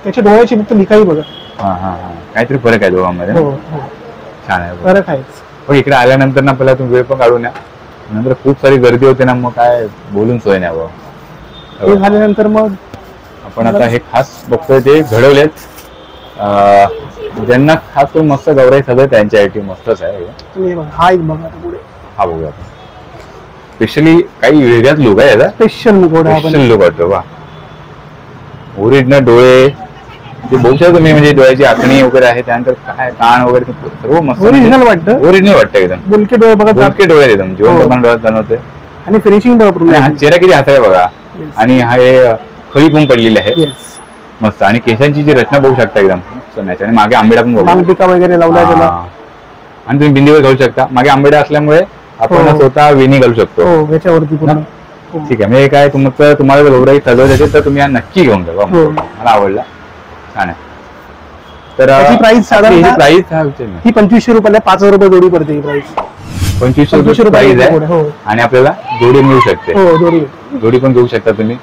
त्याच्या डोळ्याची फक्त लिखाई बघा. हा हा हा काहीतरी फरक आहे दोघांमध्ये हो ना? हो छान आहे बघ. फरक आहे. पण इकडे आल्यानंतर ना पहिला तुम्ही वेळ पण काढून या. नंतर खूप सारी गर्दी होते ना मग काय बोलून सोय नाही हे बाबा. झाल्यानंतर मग आपण आता हे खास बघतोय ते घडवलेत ज्यांना खास करून मस्त गौराई सगळं त्यांच्यासाठी मस्तच आहे. तुम्ही हे बघा. हा एक बघा आता पुढे हा बघूया आपण स्पेशली काही वेगळ्याच लुक आहे याचा. स्पेशल मुखवटा आपण स्पेशल लुक वाटतो वा. ओरिजिनल डोळे ते बघू शकता तुम्ही म्हणजे डोळ्याची आखणी वगैरे आहे त्यानंतर काय कान वगैरे ते सर्व मस्त ओरिजिनल वाटतं. ओरिजिनल वाटतं एकदम. बुलके डोळे बघा. बोलके डोळे आहेत एकदम हो. जेवण पण डोळ्यात जाणवते. आणि फिनिशिंग बघा पूर्ण. आणि हा चेहरा किती हसा आहे बघा. आणि हा हे खळी पण पडलेली आहे Yes. मस्त. आणि केसांची जी रचना बघू शकता एकदम सोन्याची. आणि मागे आंबेडा पण बघू. मांगटिका वगैरे लावलाय त्याला. हा. आणि तुम्ही बिंदीवर घालू शकता. मागे आंबेडा असल्यामुळे आपण हो. स्वतः वेणी घालू शकतो. हो याच्यावरती पूर्ण. हो. ठीक आहे म्हणजे काय तुमचं तुम्हाला जर गौराई सजवायची असेल तर तुम्ही हा नक्की घेऊन जा. हो. मला आवडला. छान आहे. तर त्याची price साधारणतः- प्राइस हा विचार नाही. ही 2500 रुपयाला 5000 रुपये जोडी पडते ही प्राइस. 2500 2500 रुपये रुपये प्राइस आहे. हो. आणि आपल्याला जोडी मिळू शकते. हो जोडी. जोडी पण घेऊ शकता तुम्ही.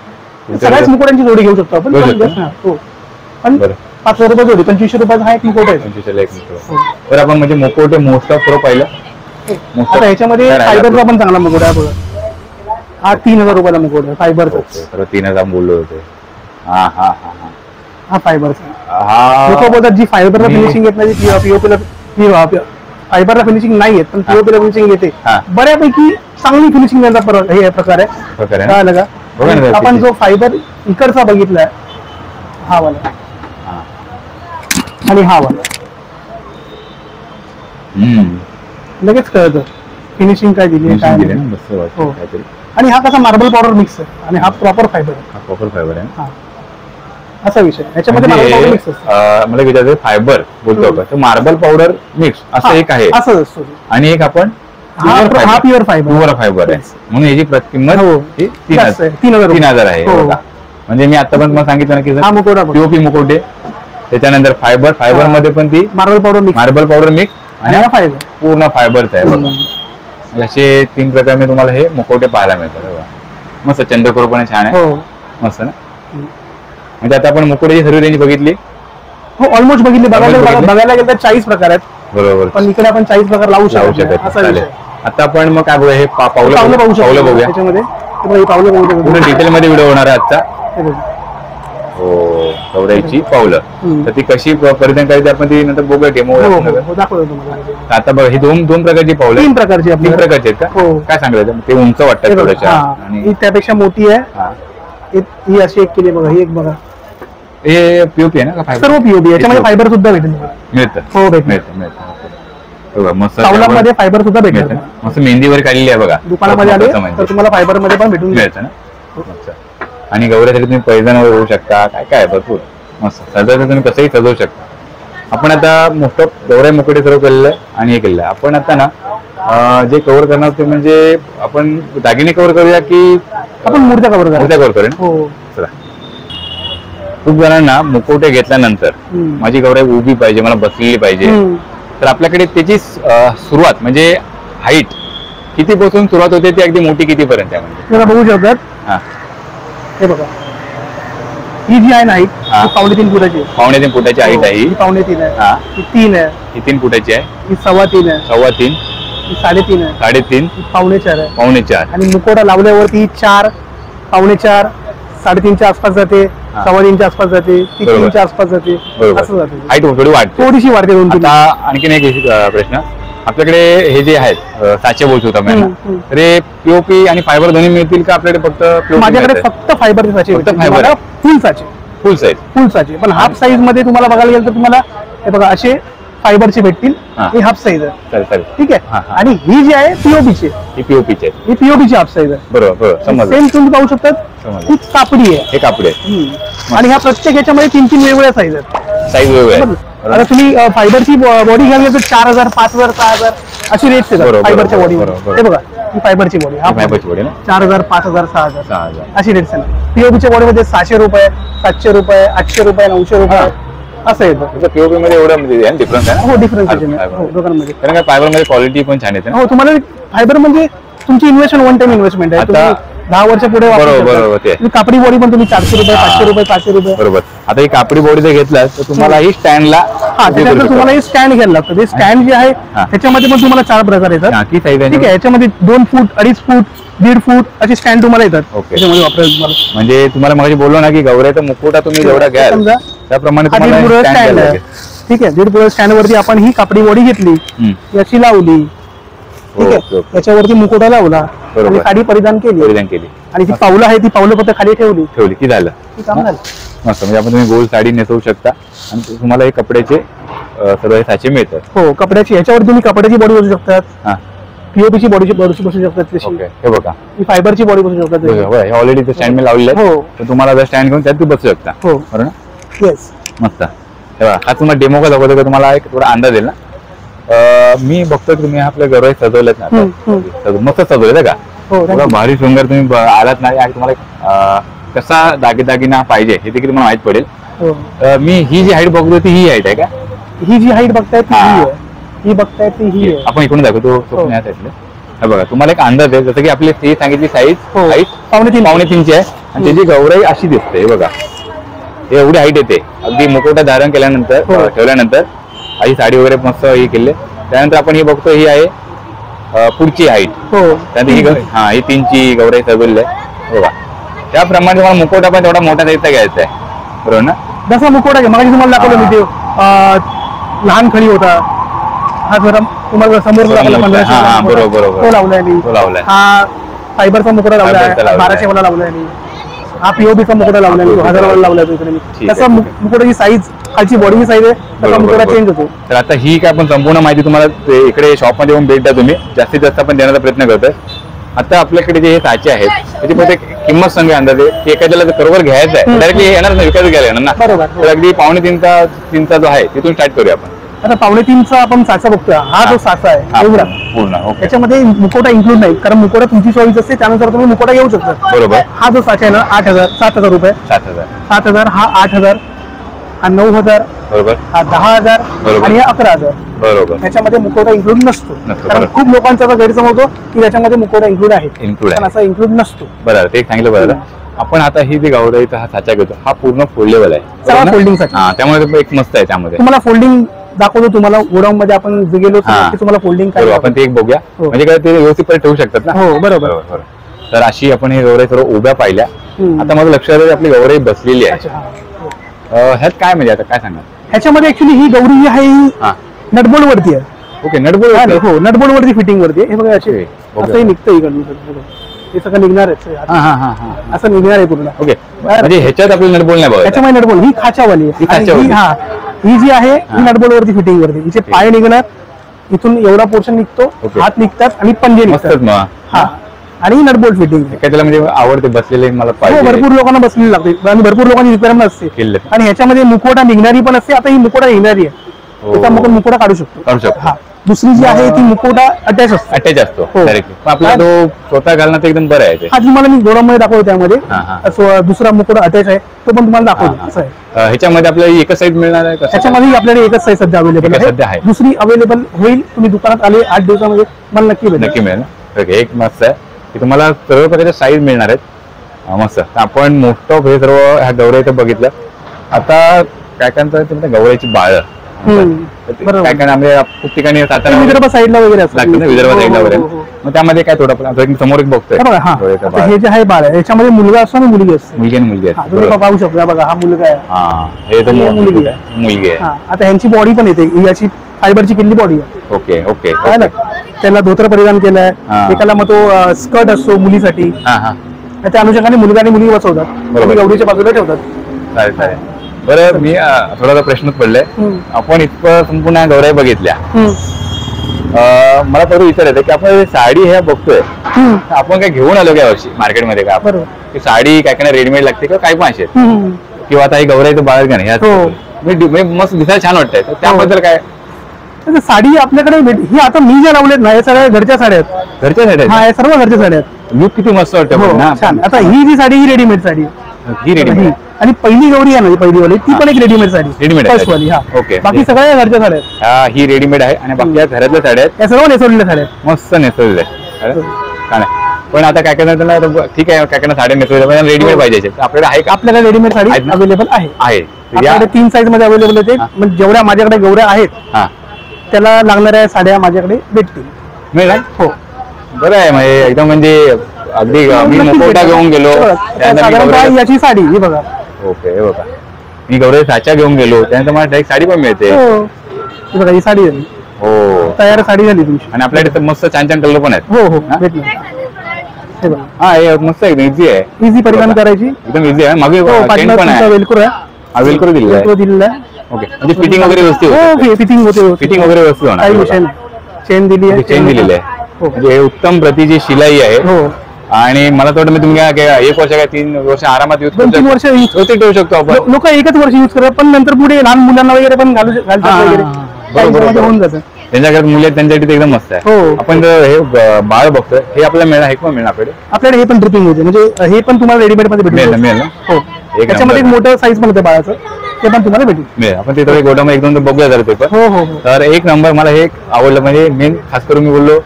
सगळ्याच मुकुटांची जोडी घेऊ शकतो आपण. घेऊ पण शकतो. yes ना. हो पण बरं. 5000 रुपये जोडी 2500 रुपयाचा हा एक मुकुट आहे. 2500 ला एक मुकुट. हो. तर आपण म्हणजे मुकुट मोस्ट ऑफ प्रो पाहिलं. आता ह्याच्यामध्ये काय राहिलं फायबरचा पण चांगला मुकुट आहे बघा. हा 3000 रुपयाला मुकुट फायबरचा. तर 3000 बोललो होते. हा हा हा हा हा फायबरचा. हा लोक बोलतात जी फायबरला फिनिशिंग येत नाही पीओपीला फायबरला फिनिशिंग नाही येत पण पीओपीला फिनिशिंग येते. हा. बऱ्यापैकी चांगली फिनिशिंग यांचा हे प्रकार आहे. प्रकार आहे ना? कळालं बघा ना का? जरा आपण किती. जो फायबर इकडचा बघितलाय हा वाला हा. आणि हा वाला लगेच कळतं फिनिशिंग काय दिली काय दिले नाही. ना मस्त वाटतं हो. काहीतरी. आणि हा कसा मार्बल पावडर मिक्स आहे आणि हा प्रॉपर फायबर आहे. हा कॉपर फायबर आहे. हा असा विषय याच्यामध्ये मार्बल पावडर मिक्स असतं. मला विचारायचं फायबर बोलतो का तर मार्बल पावडर मिक्स असं एक आहे असं असतो. आणि एक आपण हा प्युअर फायबर प्युअर फायबर आहे म्हणून याची किंमत हो. ही 3000 3000 आहे हो. बघा. म्हणजे मी आता पण तुम्हाला सांगितलं ना की हा मुकोटा बघ. पीओपी मुकोटे त्याच्यानंतर फायबर मध्ये पण ती marble powder mix marble powder mix आणि आणि हा फायबर पूर्ण फायबरचा आहे बघा. असे 3 प्रकारने तुम्हाला हे मुखवटे पाहायला मिळतात बघा. मस्त चंद्रकोर पण छान आहे हो. मस्त ना. म्हणजे आता आपण मुकुटाची सर्व रेंज बघितली हो ऑलमोस्ट बघितली. बघायला गेलं तर 40 प्रकार आहेत बरोबर पण इकडे आपण 40 प्रकार लावू शकतो असा चालेल. विषय. आता आपण मग काय बघूया हे पावलं पावलं पावलं बघूया त्याच्यामध्ये हे पावलं बघू शकतो. पूर्ण डिटेल मध्ये व्हिडिओ होणार आहे आजचा. हे बघ. हो गौराईची पावलं तर ती कशी परिधान करायची आपण ती नंतर बघूया डेमो. हो, हो, दाखवतो तुम्हाला. आता बघा ही दोन प्रकारची पावलं 3 प्रकारची 3 प्रकारची आहेत का हो. काय सांगायचं ते उंच वाटतात थोड्याशा आणि ही त्यापेक्षा मोठी आहे. हा. ही अशी एक केली बघा. ही एक बघा हे पीओपी आहे ना का सर्व पीओपी याच्यामध्ये फायबर सुद्धा भेटेल तुम्हाला. मिळतं हो भेटेल. बघा मस्त पावलामध्ये फायबर सुद्धा भेटेल. मिळतं. मस्त मेहंदीवर काढलेली आहे बघा दुकानामध्ये आले मस्त तर तुम्हाला फायबर मध्ये पण भेटून जाईल. मिळतं ना मस्त. आणि गौऱ्यासाठी तुम्ही पैजण वगैरे होऊ शकता काय काय भरपूर मस्त सजायचं तुम्ही कसंही सजवू शकता. आपण आता मोठं गौऱ्या मुकुटे सर्व केलेलं आहे आणि हे केलेलं आहे. आपण आता ना जे कव्हर करणार ते म्हणजे आपण दागिने कव्हर करूया की आपण मूर्त्या कव्हर करा. मूर्त्या कव्हर करूया ना. हो चला. खूप जणांना मुखवटे घेतल्यानंतर माझी गौराई उभी पाहिजे मला बसलेली पाहिजे तर आपल्याकडे त्याची सुरुवात म्हणजे हाईट कितीपासून सुरुवात होते ती अगदी मोठी कितीपर्यंत आहे म्हणजे तुम्हाला बघू शकतात. हा हे बघा ही जी आहे ना हाईट हा. 3.5 फुटाची आहे. 3.5 फुटाची हाईट आहे ही. ही 3.5 आहे. हा ही 3 आहे. ही 3 फुटाची आहे. ही 3.25 आहे. 3.25 ही 3.5 आहे. 3.5 ही 3.25 आहे. 3.25 आणि मुकोटा लावल्यावरती 4 4.5 3.5च्या आसपास जाते. 3.25च्या आसपास जाते. ती बरोबर. 3च्या आसपास जाते. असं बरोबर जाते. हाईट थोडी वाढते. थोडीशी वाढते 2-3. आता आणखीन एक प्रश्न आपल्याकडे हे जे आहेत साचे बोलतो होता तर हे पीओपी आणि फायबर दोन्ही मिळतील का आपल्याकडे फक्त POP माझ्याकडे मिळतंय? फक्त फायबरचे साचे फक्त भेटतील. fiber तुम्हाला फुल साचे फुल साईज फुल साचे पण हाफ साईज मध्ये तुम्हाला बघायला गेलं तर तुम्हाला हे बघा असे फायबरचे भेटतील. हा. ही हाफ साईज आहे. चालेल चालेल ठीक हा, आहे. हा. आणि ही जी आहे पीओपीची ही पीओपीची आहे ही पीओपीची हाफ साईज आहे. बरोबर बरोबर समजलं सेम तुम्ही पाहू शकतात समजलं. ही कापडी आहे. हे कापडे आहेत आणि ह्या प्रत्येक याच्यामध्ये 3 वेगवेगळ्या साईज आहेत. साईज वेगवेगळे आहेत. बरोबर. आता तुम्ही फायबरची बॉडी घ्याल तर 4000 5000 6000 अशी रेट्स बरोबर, येतात फायबरच्या बरोबर, बॉडी. बरोबर. हे बघा ही फायबरची बॉडी ही फायबरची बॉडी ना 4000 5000 6000 6000 अशी रेट्स आहेत. पीओपीच्या बॉडीमध्ये 600 रुपये 700 रुपये 800 रुपये 900 रुपये असं येतं. पीओपी मध्ये एवढं म्हणजे डिफरन्स आहे ना? हो डिफरन्स फायबर. हो दोघांमध्ये. कारण काय फायबर मध्ये क्वालिटी पण छान येते ना हो तुम्हाला फायबर म्हणजे तुमची इन्व्हेस्टमेंट वन टाइम इन्व्हेस्टमेंट आहे. आता- तुम्ही 10 वर्ष पुढे वापरू बरोबर, शकता. बरोबर, ते. तुम्ही कापडी बॉडी पण तुम्ही 400 रुपये 500 रुपये 500 रुपये बरोबर. आता ही कापडी बॉडी जर घेतला तर तुम्हाला ही स्टँडला हा त्याच्यानंतर तुम्हाला हे स्टँड घ्यायला लागतं. ते स्टँड जे आहे हा. त्याच्यामध्ये पण तुम्हाला 4 प्रकार येतात. की साईज ठीक आहे. याच्यामध्ये 2 फूट 2.5 फूट 1.5 फूट असे स्टँड तुम्हाला येतात. ओके. त्याच्यामध्ये वापरायला तुम्हाला म्हणजे तुम्हाला मगाशी बोललो ना की गौऱ्याचा मुकुटा तुम्ही जेवढा घ्याल समजा त्याप्रमाणे हा तुम्हाला 1.5 फूट stand स्टँड घ्यायला आहे. लागेल. ठीक आहे. 1.5 फूट स्टँड वरती आपण ही कापडी बॉडी घेतली हम्म. याची लावली. ठीक ओके, आहे. ओके. याच्यावरती मुकुटा लावला बरोबर. आणि साडी परिधान केली परिधान केली आणि ती पावलं आहे ती पावलं फक्त खाली ठेवली ठेवली की झालं की काम झालं. मस्त. म्हणजे आपण तुम्ही गोल साडी नेसवू शकता आणि तुम्हाला हे कपड्याचे सर्व हे साचे मिळतात. हो कपड्याची याच्यावर तुम्ही कपड्याची बॉडी बसू शकतात. हा पीओपीची बॉडी बसू शकतात तशी. ओके हे बघा ही फायबरची बॉडी बसू शकतात तशी. हे ऑलरेडी स्टँड मी लावलेले आहे हो. तर तुम्हाला जर स्टँड घेऊन त्यात तुम्ही बसू शकता हो बरोबर ना येस. मस्त. हे बघा हा तुम्हाला डेमो का दाखवतो का तुम्हाला एक थोडा अंदाज येईल ना. मी बघतो की तुम्ही आपल्या गौरव सजवलेत ना मस्त सजवलेत का हो बघा भारी सुंदर तुम्ही आलात नाही आणि तुम्हाला कसा दागिना पाहिजे हे देखील तुम्हाला माहित पडेल. हो. मी ही जी हाईट बघतो ती ही हाईट आहे का ही जी हाईट बघताय ती हा. ही आहे. ही बघताय ती ही आहे. आपण इकडून दाखवतो हो. ह्या साईडला. हे बघा तुम्हाला एक अंदाज आहे जसं की आपली ती सांगितली साईज हो. हाईट 3.5 आहे आणि त्याची गौराई अशी दिसते. हे बघा हे एवढी हाईट येते अगदी मुकुटा धारण केल्यानंतर हो. ठेवल्यानंतर ही साडी वगैरे मस्त ही केली. त्यानंतर आपण ही बघतो ही आहे पुढची हाईट हो त्यानंतर ही 3ची गौराई सजवलेली आहे बघा. त्याप्रमाणे तुम्हाला मुखवटा पण तेवढा मोठा द्यायचा घ्यायचा आहे बरोबर ना. जसा मुखवटा घ्या मग तुम्हाला दाखवलं मी ते लहान खळी होता हा जरा तुम्हाला समोर दाखवला हा, 1500 बरोबर, बरोबर. तो लावलाय मी. तो लावलाय. हा फायबरचा मुखवटा फायबरचा लावलाय लावलाय. 1200 वाला लावलाय मी. हा पीओबीचा मुखवटा लावलाय मी. 1000 वाला लावलाय तो इकडे मी. ठीक आहे, तसा मुखवटाची साईज खालची बॉडीची साईज आहे तसा बरोबर, मुखवटा बरोबर. चेंज होतो. तर आता ही काय आपण संपूर्ण माहिती तुम्हाला इकडे शॉप मध्ये येऊन भेट द्या तुम्ही जास्तीत जास्त आपण देण्याचा प्रयत्न करतोय. आता आपल्याकडे जे हे साचे आहेत त्याची बहुतेक किंमत सांगूया अंदाजे की एखाद्याला जर बरोबर घ्यायचं आहे डायरेक्टली येणार नाही विकायचं घ्यायला येणार ना. बरोबर. तर अगदी 2.5-3चा जो आहे तिथून स्टार्ट करूया आपण. आता 2.5चा आपण साचा बघतोय हा जो साचा आहे हा, एवढा पूर्ण ओके त्याच्यामध्ये मुखवटा इन्क्लूड नाही कारण मुखवटा तुमची चॉईस असते त्यानुसार तुम्ही मुखवटा घेऊ शकता. बरोबर. हा जो साचा आहे ना 7,000 रुपये. 7,000 7,000 हा 8,000 हा 9,000 बरोबर हा 10,000 बरोबर. आणि हा 11,000. बरोबर त्याच्यामध्ये मुखवटा इन्क्लूड नसतो नसतो, कारण बरोबर. खूप लोकांचा असा गैरसमज होतो की त्याच्यामध्ये मुखवटा इन्क्लूड आहे Include आहे. पण असा इन्क्लूड नसतो. बरं ते एक सांगितलं बरं आपण आता ही जी गौराईचा हा साचा घेतो हा पूर्ण फोल्डेबल आहे सगळा बरोबर ना? folding साठी. हा त्यामुळे एक मस्त आहे त्यामध्ये. तुम्हाला फोल्डिंग दाखवतो तुम्हाला गोडाऊन मध्ये आपण जे गेलो हा. ते तुम्हाला फोल्डिंग बरोबर आपण ते एक बघूया हो. म्हणजे काय ते व्यवस्थित पण ठेवू शकतात ना. हो बरोबर. बरोबर. तर अशी आपण ही गौराई सर्व उभ्या पाहिल्या. हम्म. आता माझं लक्षात आलं की आपली गौराई बसलेली आहे. अच्छा, हा. ह्यात काय म्हणजे आता काय सांगा. ह्याच्यामध्ये ऍक्च्युली ही गौरी जी आहे ही हा नटबोल्ट वरती आहे. ओके नटबोल्ट हा, हो नटबोल्ट वरती फिटिंग वरती आहे. हे बघा असे ओके, ओके. असंही निघतं इकडून सगळं. हे सगळं निघणार आहे हा हा हा हा असं निघणार आहे पूर्ण. ओके म्हणजे ह्याच्यात आपल्याला नटबोल्ट नाही बघा. त्याच्यामध्ये नटबोल्ट ही खाच्यावाली ही आहे आणि खाच्यावाली. ही हा ही जी आहे ही नटबोल्ट वरती फिटिंग वरती हिचे पाय निघणार इथून एवढा पोर्शन निघतो ओके. हात निघतात आणि पंजे मस्तच निघतात. मग हा आणि नटबोल्ट फिटिंग काय त्याला म्हणजे आवडते बसलेले मला हो पाहिजे भरपूर लोकांना बसलेली लागते आणि भरपूर लोकांची रिक्वायरमेंट असते केले आणि ह्याच्यामध्ये मुखवटा निघणारी पण असते. आता ही मुखवटा निघणारी आहे हो. त्याच्यामध्ये मुखवटा काढू शकतो. काढू शकतो. हा दुसरी जी आहे ती मुखवटा अटॅच असतो. अटॅच असतो हो. डायरेक्टली पण आपल्याला तो स्वतः घालणं तर एकदम बरं आहे ते. हा तुम्हाला मी गोडामध्ये दाखवतो त्यामध्ये हा, हा. असं दुसरा मुखवटा अटॅच आहे तो पण तुम्हाला दाखवतो हा, असं आहे. ह्याच्यामध्ये आपल्याला एकच साईज मिळणार आहे कसं? त्याच्यामध्ये आपल्याकडे एकच साईज सध्या अवेलेबल एकच सध्या आहे. दुसरी अवेलेबल होईल तुम्ही दुकानात आले 8 दिवसामध्ये मला नक्की भेटेल. नक्की मिळेल ना. ओके एक मस्त आहे की तुम्हाला सर्व प्रकारच्या साईज मिळणार आहेत. मस्त तर आपण मोस्ट ऑफ हे सर्व ह्या गौराई इथं बघितलं. आता काय काय गौराईची बाळ बरोबर. काय काय आम्ही खूप ठिकाणी सातारा विदर्भ साईडला वगैरे असतात. लागते ना विदर्भ हो, साईडला हो, वगैरे हो, हो. मग त्यामध्ये काय थोडं आता एक समोर एक बघतोय हे बघा हा गौराईचं आता बाळ. हे जे आहे बाळ आहे याच्यामध्ये मुलगा असतो आणि मुलगी असते. मुलगी आणि मुलगी हा आहे तुम्ही पाहू शकता बघा हा मुलगा आहे. हा हे तर आणि मुलगी मुलगी आहे. हा आता ह्यांची बॉडी पण येते याची फायबरची केलेली बॉडी आहे ओके ओके आहे ना. त्याला धोतर परिधान केलंय हा. एकाला मग तो स्कर्ट असतो मुलीसाठी हा हा त्या अनुषंगाने मुलगा आणि मुलगी बसवतात बरोबर. आणि गौरीच्या बाजूला ठेवतात. चालेल चालेल. बरं मी थोडासा प्रश्नच पडलाय आपण इतकं संपूर्ण गौराई बघितल्या मला थोडं विचारायचं की आपण साडी ह्या बघतोय आपण काय घेऊन आलो काय वर्षी मार्केटमध्ये का आपण बरोबर. की साडी काय काय रेडीमेड लागते किंवा काय पण असेल किंवा आता ही गौराईचं बाळ का नाही हो. ह्यात मस्त दिसायला छान वाटतंय तर त्याबद्दल काय आता साडी आपल्याकडे ही आता मी ज्या लावलेत ना या सगळ्या घरच्या साड्या आहेत. घरच्या हा साड्या या सर्व घरच्या साड्या आहेत. लुक किती मस्त वाटतं हो, पण ना छान. आता ही जी साडी ही रेडीमेड साडी आहे. ही रेडीमेड ही. आणि पहिली गौरी आहे ना पहिली वाली ती पण एक रेडीमेड साडी Readymade आहे फर्स्ट वाली हा ओके. बाकी सगळ्या घरच्या साड्या आहेत. ही रेडीमेड आहे आणि बाकी या घरातल्या साड्या आहेत या सर्व नेसवलेल्या साड्या आहेत. मस्त नेसवलेल्या आहेत छान आहे. पण आता काय करणार त्याला ठीक आहे काय करणार साड्या नेसवल्या रेडीमेड पाहिजे असेल. आपल्याकडे आहे का आपल्याला रेडीमेड साडी आहेत ना? अवेलेबल आहे. आहे तर या आपल्याकडे 3 साईज मध्ये अवेलेबल होते हा. म्हणजे जेवढ्या माझ्याकडे गौऱ्या आहेत हा त्याला लागणाऱ्या साड्या माझ्याकडे भेटतील. मिळेल हो बरं आहे म्हणजे एकदम म्हणजे अगदी मी नक्कीच मुखवटा भेटेल. घेऊन गेलो हे बघा, त्यानंतर मी साधारणतः गौराई- याची साडी ही बघा ओके हे बघा मी गौराई साचा घेऊन गेलो त्यानंतर मला डायरेक्ट साडी पण मिळते हो ही बघा ही साडी झाली हो तयार साडी झाली तुमची. आणि आपल्याकडे तर मस्त छान छान कलर पण आहेत हो हो हा? भेटणार हे बघा हा हे मस्त आहे इझी आहे इझी परिधान करायची. एकदम इझी आहे मागे हो चेन पाठीमागे पण तुमचा आहे वेलक्रो आहे. वेलक्रो दिलेला आहे वेलक्रो दिलेला आहे. ओके म्हणजे फिटिंग वगैरे व्यवस्थित हो फिटिंग होते फिटिंग वगैरे व्यवस्थित काही विषय होणार नाही. चेन दिली आहे चेन दिलेली आहे हो. म्हणजे हे उत्तम प्रतीची शिलाई आहे हो आणि मला तर वाटतं मी तुम्ही काय 1 वर्ष काय 3 वर्ष आरामात यूज 2-3 वर्ष use ठेवू शकतो आपण लोक एकच वर्ष युज करतात पण नंतर पुढे लहान मुलांना वगैरे पण घालतात हा, वगैरे हा, हा. त्या बरोबर, हिशोबाने बरोबर. होऊन जातं. त्यांच्या घरात मुले आहेत त्यांच्यासाठी ते एकदम मस्त आहे हो. आपण जर हे बाळ बघतोय हे आपल्याला मिळणार हे पण मिळणार आपल्याकडे आपल्याकडे हे पण ड्रिपिंग होते म्हणजे हे पण तुम्हाला रेडीमेड मध्ये मिळेल ना, भेटेल. मिळेल ना? हो एक त्याच्यामध्ये एक नंबर. मोठं साईज पण होतं बाळाचं ते पण तुम्हाला भेटेल. मिळेल आपण ते थोडे गोडामध्ये एक दोन बघूया जरा ते पण हो हो हो तर एक नंबर मला हे आवडलं म्हणजे मेन खास करून मी बोललो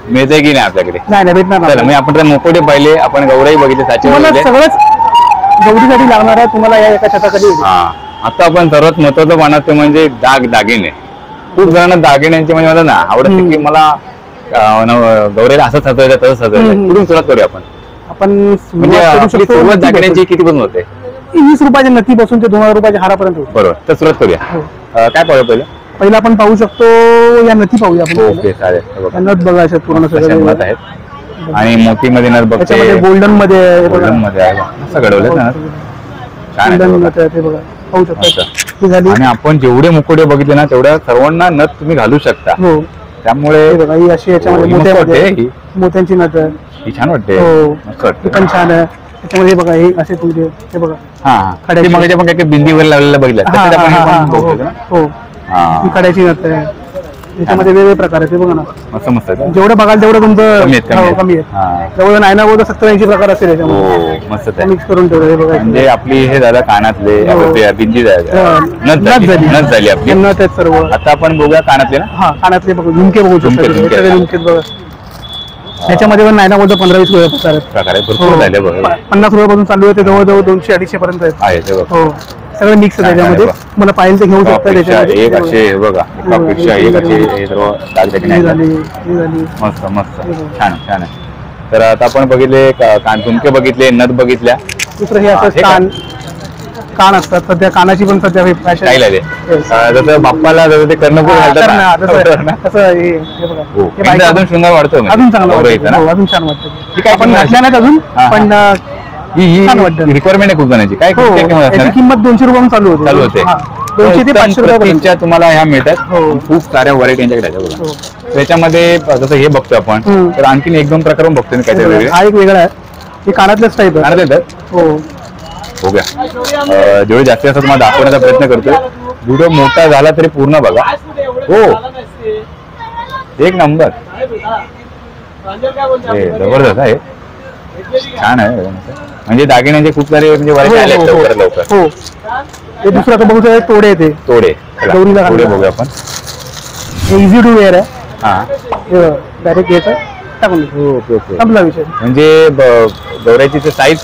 मिळतंय की नाही आपल्याकडे नाही नाही भेटणार चला नाही. मी आपण तर मुकोटे पाहिले आपण गौराई बघितले साचे तुम्हाला बघितले सगळंच गौरीसाठी लागणार आहे तुम्हाला या एका छताखाली भेटेल. हा आता आपण सर्वात महत्वाचं म्हणत ते म्हणजे दागिने खूप जणांना दागिन्यांची म्हणजे मला ना आवडत की मला गौरीला असं सजवायचं तसं सजवायचं, कुठून सुरुवात करूया आपण म्हणजे आपली सुरुवात दागिन्याची कितीपासून होते? 20 रुपयाच्या नथीपासून ते 2000 रुपयाच्या हारापर्यंत होते. बरोबर, तर सुरुवात करूया. काय पाहूया पहिला आपण पाहू शकतो, या नथी पाहूया आपण. ओके चालेल. या नथ बघा अशा पूर्ण सगळं नथ आहेत आणि मोतीमध्ये नथ बघते, त्याच्यामध्ये गोल्डन मध्ये आहे बघा. गोल्डन मध्ये आहे, असं घडवलं ना, छान गोल्डन आहे नथ आहे ते बघा, पाहू शकता. ही झाली. आणि आपण जेवढे मुकोटे बघितले ना तेवढ्या सर्वांना नथ तुम्ही घालू शकता. हो, त्यामुळे हे बघा, ही अशी याच्यामध्ये ही मस्त मोत्यामध्ये वाटते, मोत्यांची नथ आहे. ही छान वाटते, हो, मस्त वाटते. ही पण छान आहे. त्याच्यामध्ये हे बघा, हे असे तुमचे हे बघा. हा, खड्याची. मग आपण काही बिंदी वगैरे लावलेलं बघितलं हा, तसंच आपण हे हा, पण हो, बघू शकतो ना. हो. हा, ही खड्याची नथ आहे. त्याच्यामध्ये वेगवेगळे प्रकार आहेत, हे बघा ना. मस्त मस्त आहे. जेवढं बघाल तेवढं तुमचं कमी आहेत, कमी हो, आहेत. कमी हा. आहे. जवळ नाही ना बोलतो 70-80 प्रकार असेल याच्यामध्ये. हो, मस्त आहे. मिक्स करून ठेवलं, हे बघा. म्हणजे आपली हे झालं कानातले, हो. आपण ते बिंदी नथ झाली आपली. नथ आहेत सर्व. आता आपण बघूया कानातले ना. हा, कानातले बघू, झुमके बघू झुमके, शकता. झुमके. सगळे झुमकेच बघा. त्याच्यामध्ये पण नाही ना बोलतो 15-20 प्रकार आहेत. प्रकारे भरपूर झाले बघ. 50 रुपयापासून चालू आहे ते जवळजवळ 200-250 पर्यंत आहेत. आहे ते बघ. हो, सगळं मिक्स आहे छान, त्याच्यामध्ये. छान आहे मला पाहिजे ते घेऊ शकता एकापेक्षा त्याच्यामध्ये. एक असे हे बघा, एकापेक्षा एक असे हे सर्व दागदागिने ही आहेत. झाली, ही झाली. मस्त मस्त, हे बघ. छान छान आहे. तर आता आपण बघितले कान झुमके बघितले, नथ बघितल्या. दुसरं हे हा, असं हे कान असतात. सध्या कानाची पण सध्या फॅशन काय लागले जसं बाप्पाला जसं ते कर्णपूर घालतात ना, तसं हे बघा. हो, हे एकदा बायका- अजून शृंगार वाढतो म्हणजे. अजून चांगलं गौरव वाटतं. इथं ना. हो, अजून छान वाटतं. ही काय आपण किंमत घातल्या नाहीत अजून, हा, हा. पण ही छान वाटतं. रिक्वायरमेंट आहे खूप जणांची. काय हो, किती किंमत याची असणार? किंमत 200 रुपयापासून चालू होते. चालू होते. हा, 200 ते 500 रुपयापर्यंत. प्रतिच्या तुम्हाला ह्या मिळतात. हो. खूप साऱ्या व्हरायटी यांच्याकडे आहेत बघा. हो. त्याच्यामध्ये जसं हे बघतो आपण, तर आणखीन 1-2 प्रकार पण बघतो मी काहीतरी वेगळे. हा एक वेगळा आहे. हे कानातल्याच टाईप आहे. कानातले आहेत? हो, हो गया. जेवढे जास्तीत जास्त तुम्हाला दाखवण्याचा प्रयत्न करतोय. व्हिडिओ मोठा झाला तरी पूर्ण बघा. हो, एक नंबर, जबरदस्त आहे, छान आहे. म्हणजे दागिन्यांचे खूप सारे म्हणजे व्हरायटी आले आहेत लवकर लवकर. हो, हे दुसरं आता बघू शकतो, तोडे येते. तोडे, चला, गौरीला तोडे घालूया. बघूया आपण. हे इझी टू वेअर आहे. हा, डायरेक्ट घ्यायचं, टाकून द्यायचं. Okay okay. संपला विषय. म्हणजे गौऱ्याची ते साईज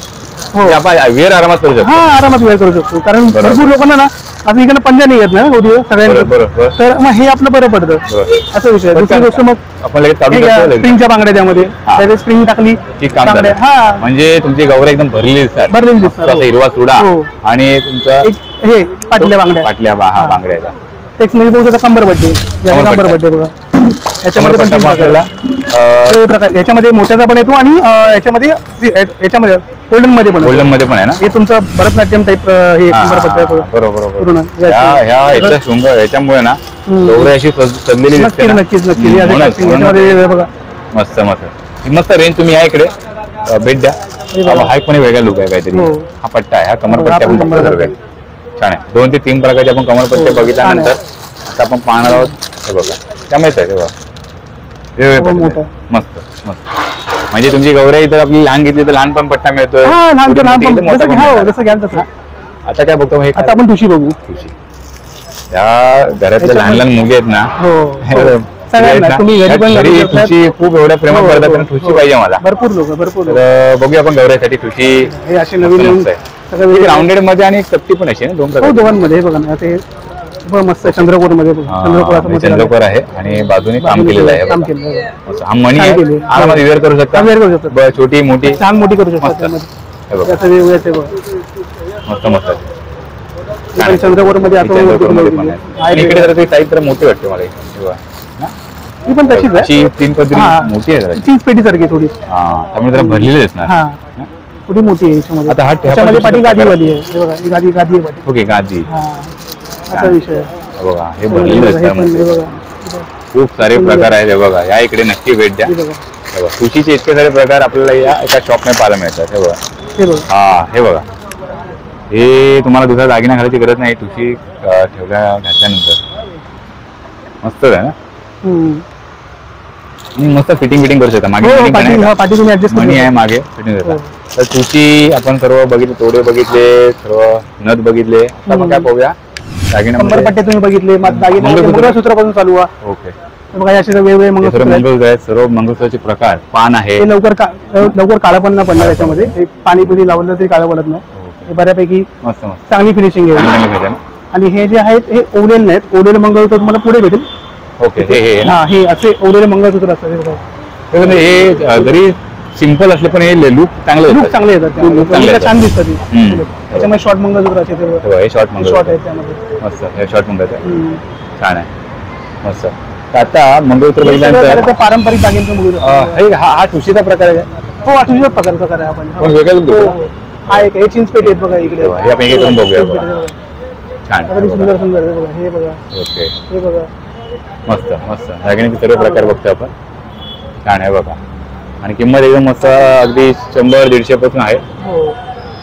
हो, आपण वेअर आरामात करू शकतो. हा, आरामात वेअर करू शकतो. कारण बरोबर. भरपूर लोकांना ना आता इकडे पंजा नाही येत ना गौरी सगळ्यांना, बरोबर. तर मग हे आपलं बरं पडतं. बरोबर. असं विषय. दुसरी गोष्ट मग आपण लगेच काढून टाकतो लगेच. स्प्रिंगच्या बांगड्या त्यामध्ये हा. त्याचे स्प्रिंग टाकली की काम बांगड्या. झालं. हा, म्हणजे तुमची गौऱ्या एकदम भरलेली दिसतात. भरलेली दिसतात. असा हिरवा चुडा हो. आणि तुमचा एक हे पाटल्या बांगड्या. पाटल्या हा हा. बांगड्याचा टेक्स मध्ये बघू शकता कंबर बड्डे. कंबर कंबर बड्डे बघा. याच्यामध्ये पण तीन प्रकार आपल्याला आहेत. वेगवेगळे प्रकार. याच्यामध्ये मोत्याचा पण येतो आणि याच्यामध्ये गोल्डन मध्ये पण गोल्डन येतो. मध्ये पण आहे ना. हे तुमचं भरतनाट्यम टाईप हे हा, कंबर पट्टी आहे बघा. बरोबर पूर्ण. बरोबर. ह्या शृंग ह्याच्यामुळे ना गौऱ्या अशी सजलेली दिसते नक्कीच ना. नक्कीच नक्कीच. हे म्हणूनच- असे याच्यामध्ये हे बघा. मस्त मस्त ही मस्त रेंज. तुम्ही या इकडे भेट द्या. हा एक पण वेगळा लुक आहे काहीतरी. हो. हा पट्टा आहे, हा हा कमरपट्टी आपण पण बघतो कमरपट्टी. सर्व. छान आहे. 2 ते 3 प्रकारचे आपण कमरपट्टे हो, बघितल्यानंतर छान आता आपण पाहणार आहोत. हे बघा, त्यामुळेच आहे. हे बघा, वेगवेगळे हो, पट्टे मोठं. आहेत. मस्त मस्त. म्हणजे तुमची गौऱ्या इथं आपली लहान घेतली तर लहान पण पट्टा मिळतोय. हा, लहान मोठी लहान घेतली तर पण मोठा जसं पण घ्या मिळणार. जसं घ्याल तसं. आता काय बघतो हे आता आपण ठुशी बघू. ठुशी. या घरातल्या लहान लहान मुली आहेत ना, हो, हे हो. सगळ्यांना. ना, तुम्ही घरी पण घरी घालू शकता. ठुशी खूप एवढ्या प्रेमात हो, करतात हो, आणि ठुशी हो. पाहिजे मला. भरपूर लोक तर बघूया आपण गौऱ्यासाठी ठुशी. हे असे नवीन नवीन मस्त आहे. सगळं वेगळं. राऊंडेड मध्ये आणि चपटी पण अशी ना, 2 हो, प्रकार. दोघांमध्ये हे बघा ना. ते मस्त चंद्रकोर मध्ये चंद्रकोराचं मोठं चंद्रकोर आहे आणि बाजूने काम केलेलं आहे. काम बघा. केलेलं आहे. मस्त. हा मणी छान आहे, केली. आरामात वेअर करू शकता. वेअर करू शकता. छोटी मोठी छान मोठी करू शकता मस्त. त्यामध्ये. हे बघा, असं वेगवेगळं ते बघा. मस्त मस्त. पण चंद्रकोर मध्ये आता चंद्रकोर मध्ये पण आहे. आणि इकडे जरा ती साईज तर मोठी वाटते मला इथे. हे बघा. ना? ही पण तशीच आहे. अशी 3 पदरी हा. मोठी आहे जरा. चीज पेटी सारखी थोडी. हा, त्यामुळे जरा भरलेली असणार. हा, थोडी मोठी आहे याच्यामध्ये. आता हा त्याच्यामध्ये पाठी ठेपा गादीवाली आहे. हे बघा, ही गादी आहे पाठी. ओके, गादी. हा, असा विषय आहे. हे बघा, हे हे भरलेलं पण, असतं. हे बघा. खूप सारे प्रकार आहेत. हे बघा, या इकडे नक्की भेट द्या. हे बघा. हे बघा, ठुशीचे इतके सारे प्रकार आपल्याला या एका शॉपने पाहायला मिळतात. हे बघा, हे बघा. हा, हे बघा, हे तुम्हाला दुसरा दागिना घालायची गरज नाही. ठुशी घातल्यानंतर मस्त आहे ना. हम्म. आणि मस्त फिटिंग करू शकता. मागे हो, fitting पण पाठी आहे. हा, पाठी तुम्ही ऍडजस्ट मणी करू आहे शकता. मागे फिटिंग करता. हो. तर ठुशी आपण सर्व बघितले, तोडे बघितले, सर्व नथ बघितले. आता आपण काय पाहूया दागिना. कंबरपट्टे तुम्ही बघितले. दागिने मंगळसूत्र. मंगळसूत्रापासून चालू आहे. ओके, हे बघा, असे वेगवेगळे हे सर्व मंगळसूत्र आहेत. मंगळसूत्र आहेत. सर्व मंगळसूत्राचे प्रकार. पान आहे. हे लवकर काळं पण नाही पडणार याच्यामध्ये. हे पाणी पुरी लावलं तरी काळं पडत नाही. ओके. हे बऱ्यापैकी मस्त मस्त. चांगली फिनिशिंग आहे. चांगलं भेटेल ना? आणि हे जे आहेत हे ओलेल नाहीत. ओलेल मंगळसूत्र तुम्हाला पुढे भेटेल. ओके हे ना हा हे असे ओढलेले मंगळसूत्र असतात हे बघा. हे म्हणजे हे जरी सिंपल असले पण हे लुक चांगलं लुक येतं. चांगले येतात Look चांगले त्यामध्ये. येतात. छान दिसतात हम्म. त्याच्यामध्ये शॉर्ट मंगळसूत्र असते ते बघा. हे शॉर्ट मंगळ शॉर्ट आहेत त्यामध्ये. मस्त हे शॉर्ट मंगळ हम्म. छान आहे मस्त. तर आता मंगळसूत्र हे सगळं बघितल्यानंतर ते पारंपरिक दागिन्यांचं मंगळसूत्र. हा ठुशीचा प्रकार आहे हो अतिशय प्रकार आहे आपण. पण वेगळं look हो, आहे. हो. हा एक हे चिंचपेट आहेत बघा इकडे. हे आपण हे करून बघूया चिंचपेट बघा. आहे बघा. छान अगदी सुंदर सुंदर आहे बघा. हे बघा ओके हे बघा. मस्त मस्त दागिन्याचे सर्व प्रकार बघतोय आपण. छान आहे बघा आणि किंमत एकदम मस्त अगदी 100-150 पासून आहे हो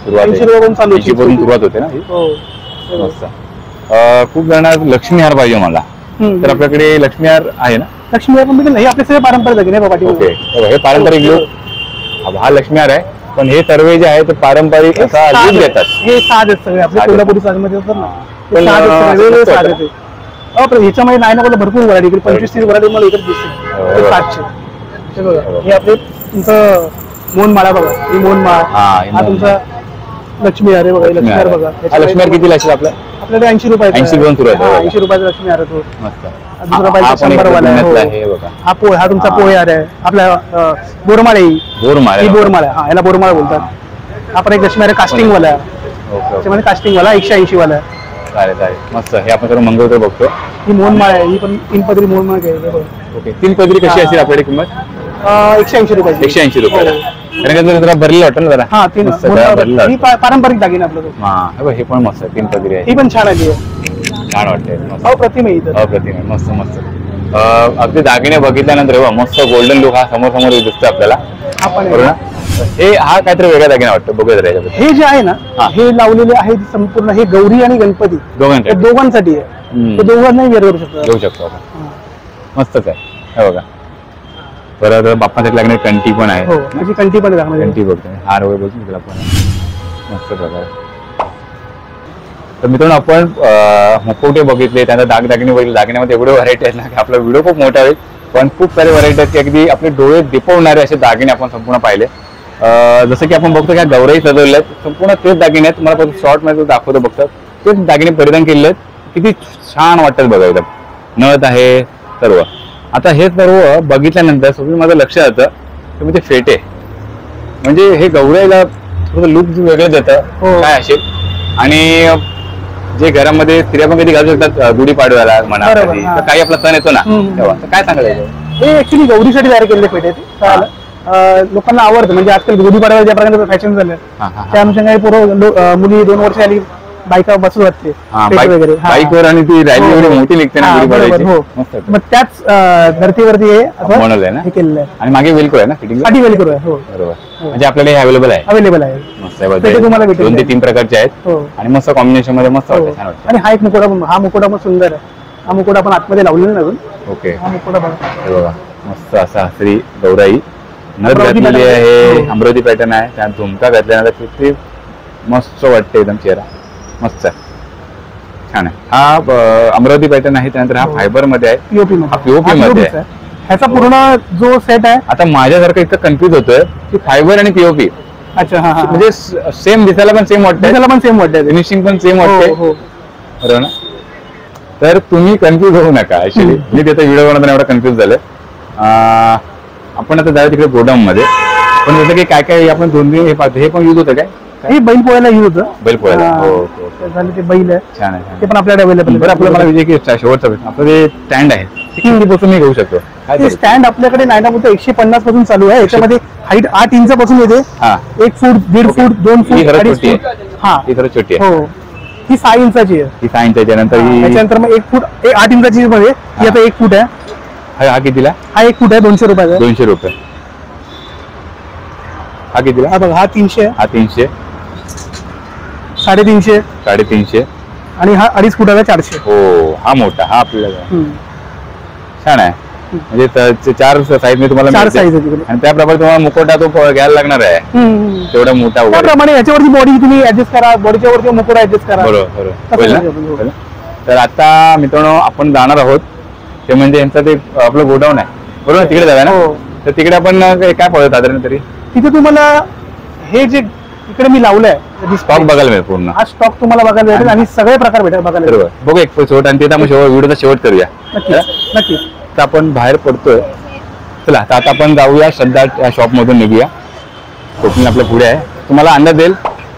सुरुवात 80 रुपयापासून चालू आहे 80 पासून सुरुवात होते ना ही? हो हे बघा. मस्त खूप जणांना लक्ष्मी हार पाहिजे मला हम्म. तर आपल्याकडे लक्ष्मी हार आहे ना लक्ष्मी आपण बघितलं हे आपले सगळे पारंपरिक दागिने आहे बघा ओके पाठीमागे. हे पारंपरिक लुक हा लक्ष्मी हार आहे पण हे सर्व जे आहे ते पारंपरिक हे असा साज लुक आहे. देतात. हे साज आहेत सगळे आपले साज कोल्हापुरी साजमध्ये होतात ना पण, हे साज आहेत सगळे, वेगवेगळे मस्त साज वाटतं. आहेत ते. पण ह्याच्यामध्ये नाही ना बोललं भरपूर व्हरायटी इकडे 25-30 व्हरायटी मला इकडे दिसते हो, हे हो. साजचे हे बघा हे आपले तुमचं मोहनमाळा बघा ही मोहनमाळ हा, ही हा तुमचा लक्ष्मी हार आहे बघा हे लक्ष्मी हार बघा हा लक्ष्मी हार कितीला असेल आपला आपल्याकडे 80 रुपयाचा 80 रुपयापासून सुरुवात आहे बघा. 80 रुपयाचा लक्ष्मी हार आहे तो मस्त दुसरा पाहिजे हा पण एक 100 वाला आहे. पुण्यातला हो. आहे बघा हा पोहे हा तुमचा पोहे हार आहे आपल्या बोरमाळ आहे ही. बोर मारे ही बोरमाळ आहे हा याला बोरमाळ बोलतात. आपण एक लक्ष्मी हार कास्टिंग वाला आहे ओके ओके त्याच्यामध्ये कास्टिंग वाला 180 वाला आहे. चालेल चालेल मस्त हे आपण सर्व मंगळसूत्र बघतो ही मोहनमाळ आहे ही पण 3 पदरी मोहनमाळ घ्यायची आहे बघा. ओके 3 पदरी कशी असेल आपल्याकडे किंमत 180 रुपयाची 180 रुपयाला हो. कारण का जरा भरलेलं वाटतं ना जरा हा 3 मस्त जरा भरलेलं ही वाटतं. पारंपरिक दागिने आपलं तो. हा हे बघ, हे पण मस्त आहे 3 पदरी आहे ही पण छान आली छान वाटते मस्त अप्रतिम आहे इथं. अप्रतिम आहे मस्त मस्त अगदी दागिने बघितल्यानंतर बघा मस्त गोल्डन लुक हा समोर समोर दिसतो आपल्याला हा पण बरोबर आहे. ना हे हा काहीतरी वेगळा दागिना वाटतं बघूया जरा याच्याबद्दल हे जे आहे ना हा. हे लावलेले आहे संपूर्ण हे गौरी आणि गणपती दोघांसाठी हे दोघांसाठी आहे हम्म. ते दोघांनाही वेअर करू शकतो घेऊ शकतो आपण हा. मस्तच आहे हे बघा परत बाप्पासाठी लागणारी कंठी पण आहे हो त्याची कंठी पण आहे दाखवली. कंठी बघतोय हार वगैरे बघून तुला पण मस्त प्रकार तर मित्रांनो आपण मुखवटे बघितले त्यांना दागदागिने बघितले दागिन्यामध्ये एवढे व्हरायटी आहेत ना की आपला व्हिडिओ खूप मोठा होईल पण खूप सारे व्हरायटी आहेत की अगदी आपले डोळे दिपवणारे असे दागिने आपण संपूर्ण पाहिले जसं की आपण बघतो की गौराई सजवले आहेत संपूर्ण तेच दागिने आहेत मला शॉर्ट मध्ये दाखवतो बघतात तेच दागिने परिधान केलेले आहेत किती छान वाटतात बघा एकदम नथ आहे सर्व आता हे सर्व बघितल्यानंतर सगळं माझं लक्ष जातं ते म्हणजे फेटे म्हणजे हे गौराईला थोडं लुक वेगळं देतं हो. काय असेल आणि जे घरामध्ये स्त्रिया पण कधी घालू शकतात गुढीपाडव्याला म्हणा बरोबर, कधी. हा. तर काही आपला सण येतो ना हम्म. तेव्हा तर काय सांगायचं हे ऍक्च्युली गौरीसाठी तयार केलेले पेटे आहेत. कळालं? लोकांना आवडतं म्हणजे आजकाल गुढीपाडव्याला ज्या प्रकारचं फॅशन झालं हा, हा, त्या हा. अनुषंगाने पूर्व मुली 2 वर्ष आली बायका बसू वाटते हा, पेट वगैरे हा. बाईकवर आणि ती रॅली हो, एवढी हो. मोठी निघते ना हा, गुढीपाडव्याची बरोबर, हो. मस्त आहे. मग त्याच धर्तीवरती हे असं बनवलंय ना हे केलेलं आहे आणि मागे वेलको आहे ना फिटिंग साठी वेल करू हो बरोबर म्हणजे आपल्याला हे अवेलेबल आहे अवेलेबल आहे मस्त आहे पेटे तुम्हाला बघा. भेटेल. 2 ते 3 प्रकारचे आहेत हो आणि मस्त कॉम्बिनेशन मध्ये मस्त हो. वाटतं छान वाटतं आणि हा एक मुकोटा पण हा मुकोटा पण सुंदर आहे हा मुकोटा पण आतमध्ये लावलेला नाही अजून ओके हा मुकोटा बघा हे बघा मस्त असा हसरी गौराई नथ अमरावती घातलेली pattern आहे आहे. अमरावती पॅटर्न आहे त्यात झुमका घातल्यानंतर किती मस्त वाटते एकदम चेहरा मस्त आहे छान आहे हा अमरावती पॅटर्न आहे त्यानंतर हा हो. फायबर मध्ये आहे पीओपी हा POP मध्ये आहे. ह्याचा पूर्ण जो सेट आहे आता माझ्यासारखं इतकं कन्फ्युज होतोय की फायबर आणि पीओपी अच्छा हा हा म्हणजे सेम दिसायला पण सेम वाटतंय त्याला पण सेम वाटत फिनिशिंग पण सेम वाटते हो बरोबर ना तर तुम्ही कन्फ्युज होऊ नका ऍक्च्युली मी त्याचा व्हिडिओ बनवताना एवढा कन्फ्युज झालं आपण आता जाऊ तिकडे गोडाऊन मध्ये पण जसं की काय काय आपण 2 हे पाहतो हे पण यूज होतं काय हे बैल पोहायला यूज होतं बैल पोहायला हा. हो हो, हो. झालं ते बैल आहे छान आहे छान ते आहे. पण आपल्याकडे अवेलेबल बरं आपलं मला विजय की शेवटचा प्रश्न आपलं जे स्टँड आहे ते किती पासून मी घेऊ शकतो काय ते तरी? स्टँड आपल्याकडे नाही ना बोलतो 150 पासून चालू आहे याच्यामध्ये हाईट 8 इंच पासून येते हा 1 फूट 1.5 ओके. फूट 2 ही फूट खरंच 2.5 छोटी फूट आहे. हा ही जरा छोटी आहे हो ही 6 इंचाची आहे ही सायन्स त्याच्यानंतर ही त्याच्यानंतर मग 1 फूट 8 इंचाची मध्ये ही आता 1 फूट आहे हा कितीला हा 1 फूट आहे 200 रुपयाचा 200 रुपये हा कितीला हा बघा हा 300 आहे हा 300 350 350 आणि हा 2.5 फुटाचा 400 हो हा मोठा हा आपल्याला हम्म. छान आहे म्हणजे 4 साईज मी तुम्हाला 4 मिळते. साईज आहे तिकडे आणि त्याप्रमाणे तुम्हाला मुकोटा तो घ्यायला लागणार आहे हम्म. तेवढा मोठा वगैरे त्याप्रमाणे याच्यावरती बॉडी तुम्ही ऍडजस्ट करा बॉडीच्या वरती मुकुट ऍडजस्ट करा बरोबर बरोबर तसं होईल ना? नाही आपण, हो. होईल ना? तर आता मित्रांनो आपण जाणार आहोत ते म्हणजे यांचं ते आपलं गोडाऊन आहे बरोबर ना? तिकडे जाऊया ना हो. तर तिकडे आपण काय पाहतो साधारण तरी तिथे तुम्हाला हे जे इकडे मी लावलंय स्टॉक बघायला मिळेल पूर्ण. हा स्टॉक तुम्हाला बघायला भेटेल आणि सगळे प्रकार भेटेल बघायला भेटेल. बरोबर, बघू एक शेवट आणि ते आपण व्हिडिओचा शेवट करूया. नक्कीच नक्कीच. तर आपण बाहेर पडतोय. चला तर आता आपण जाऊया श्रद्धा या शॉप मधून निघूया. स्वप्नील आपल्या पुढे आहे. तुम्हाला अंदाज येईल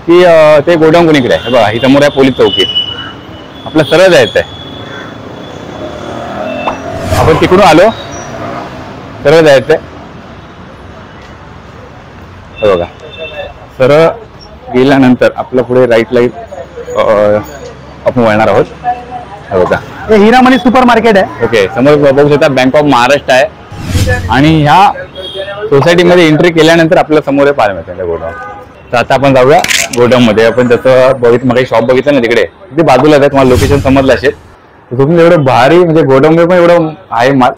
की ते गोडाऊन कोणीकडे आहे. बघा ही समोर आहे पोलीस चौकी. आपलं सरळ जायचं आहे. आपण तिकडून आलो, सरळ जायचंय. बघा सरळ गेल्यानंतर आपल्या पुढे राईटला आपण वळणार आहोत. बघा हे हिरामणी सुपर मार्केट आहे. ओके, समोर बघू शकता बँक ऑफ महाराष्ट्र आहे आणि ह्या सोसायटीमध्ये एंट्री केल्यानंतर आपल्या समोर पाहायला मिळतं गोडाऊन. तर आता आपण जाऊया गोडाऊन मध्ये. आपण जसं बघितलं मग शॉप बघितलं ना तिकडे, ते बाजूला आहे. तुम्हाला लोकेशन समजलं असेल. तर तुम्ही एवढं भारी म्हणजे गोडाऊन पण एवढं आहे माल.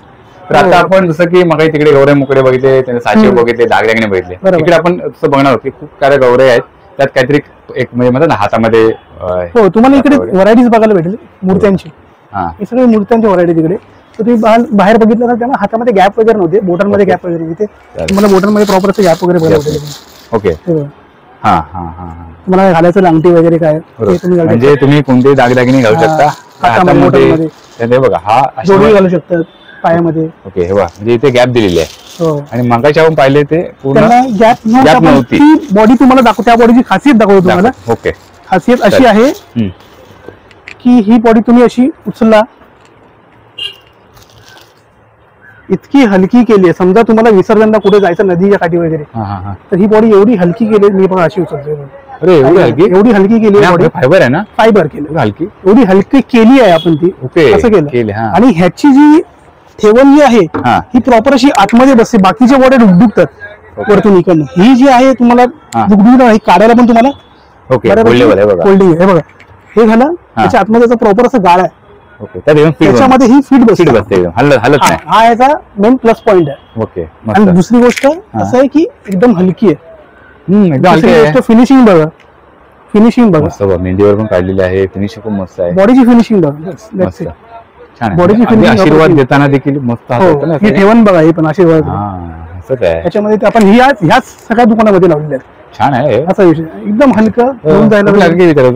तर आता आपण जसं की मग तिकडे गौरे मुकडे बघितले, त्यांचे साचे बघितले, दागदागिने बघितले. इकडे आपण तसं बघणार आहोत की खूप सारे गौरे आहेत. त्यात काहीतरी एक म्हणजे म्हणतात ना हातामध्ये. हो, तुम्हाला इकडे व्हरायटीज बघायला भेटेल मूर्त्यांची. हे सगळे मूर्त्यांची व्हरायटी तिकडे. तर तुम्ही बाहेर बघितलं ना, त्यामुळे हातामध्ये गॅप वगैरे नव्हते, बोटांमध्ये गॅप वगैरे नव्हते. तुम्हाला बोटांमध्ये प्रॉपर असं गॅप वगैरे बघायला भेटेल. ओके, हा हा हा. तुम्हाला घालायचं अंगठी वगैरे काय म्हणजे तुम्ही कोणतेही दागदागिने घालू शकता हातामध्ये. बघा हा जोडी घालू शकतात पायामध्ये. ओके, हे बघा म्हणजे इथे गॅप दिलेली आहे. आणि मगाशी आपण पाहिले ते पूर्ण गॅप नव्हती. बॉडी तुम्हाला दाखव, त्या बॉडीची खासियत दाखवतो तुम्हाला. ओके, खासियत अशी आहे की ही बॉडी तुम्ही अशी उचलला, इतकी हलकी केली आहे. समजा तुम्हाला विसर्जनला कुठे जायचं नदीच्या काठी वगैरे, तर ही बॉडी एवढी हलकी केली. मी पण अशी उचलतोय. अरे एवढी हलकी केली आहे बॉडी. फायबर आहे ना, फायबर केली हलकी, एवढी हलकी केली आहे आपण ती. ओके, असं केलं. आणि ह्याची जी ठेवण जी आहे ही प्रॉपर अशी आतमध्ये बसते. बाकीच्या बॉडी डुकतात वरतून इकडनं. ही जी आहे तुम्हाला ही काढायला पण तुम्हाला फोल्डिंग आहे. बघा हे झालं, त्याच्या आतमध्ये प्रॉपर असं गाळ आहे. त्याच्यामध्ये ही फीट बसते, हलत नाही. हा याचा मेन प्लस पॉइंट आहे. ओके, आणि दुसरी गोष्ट असं आहे की एकदम हलकी आहे. फिनिशिंग बघा, फिनिशिंग बघा. मेहंदीवर पण काढलेली आहे. फिनिशिंग खूप मस्त आहे. बॉडीची फिनिशिंग बघा, बॉडीची फिनिशिंग. आशीर्वाद देताना देखील मस्त हे ठेवण बघा. हे पण आशीर्वाद त्याच्यामध्ये आपण ह्याच सगळ्या दुकानामध्ये लावलेले आहेत. छान आहे असा विषय. एकदम हलकं घेऊन जायला.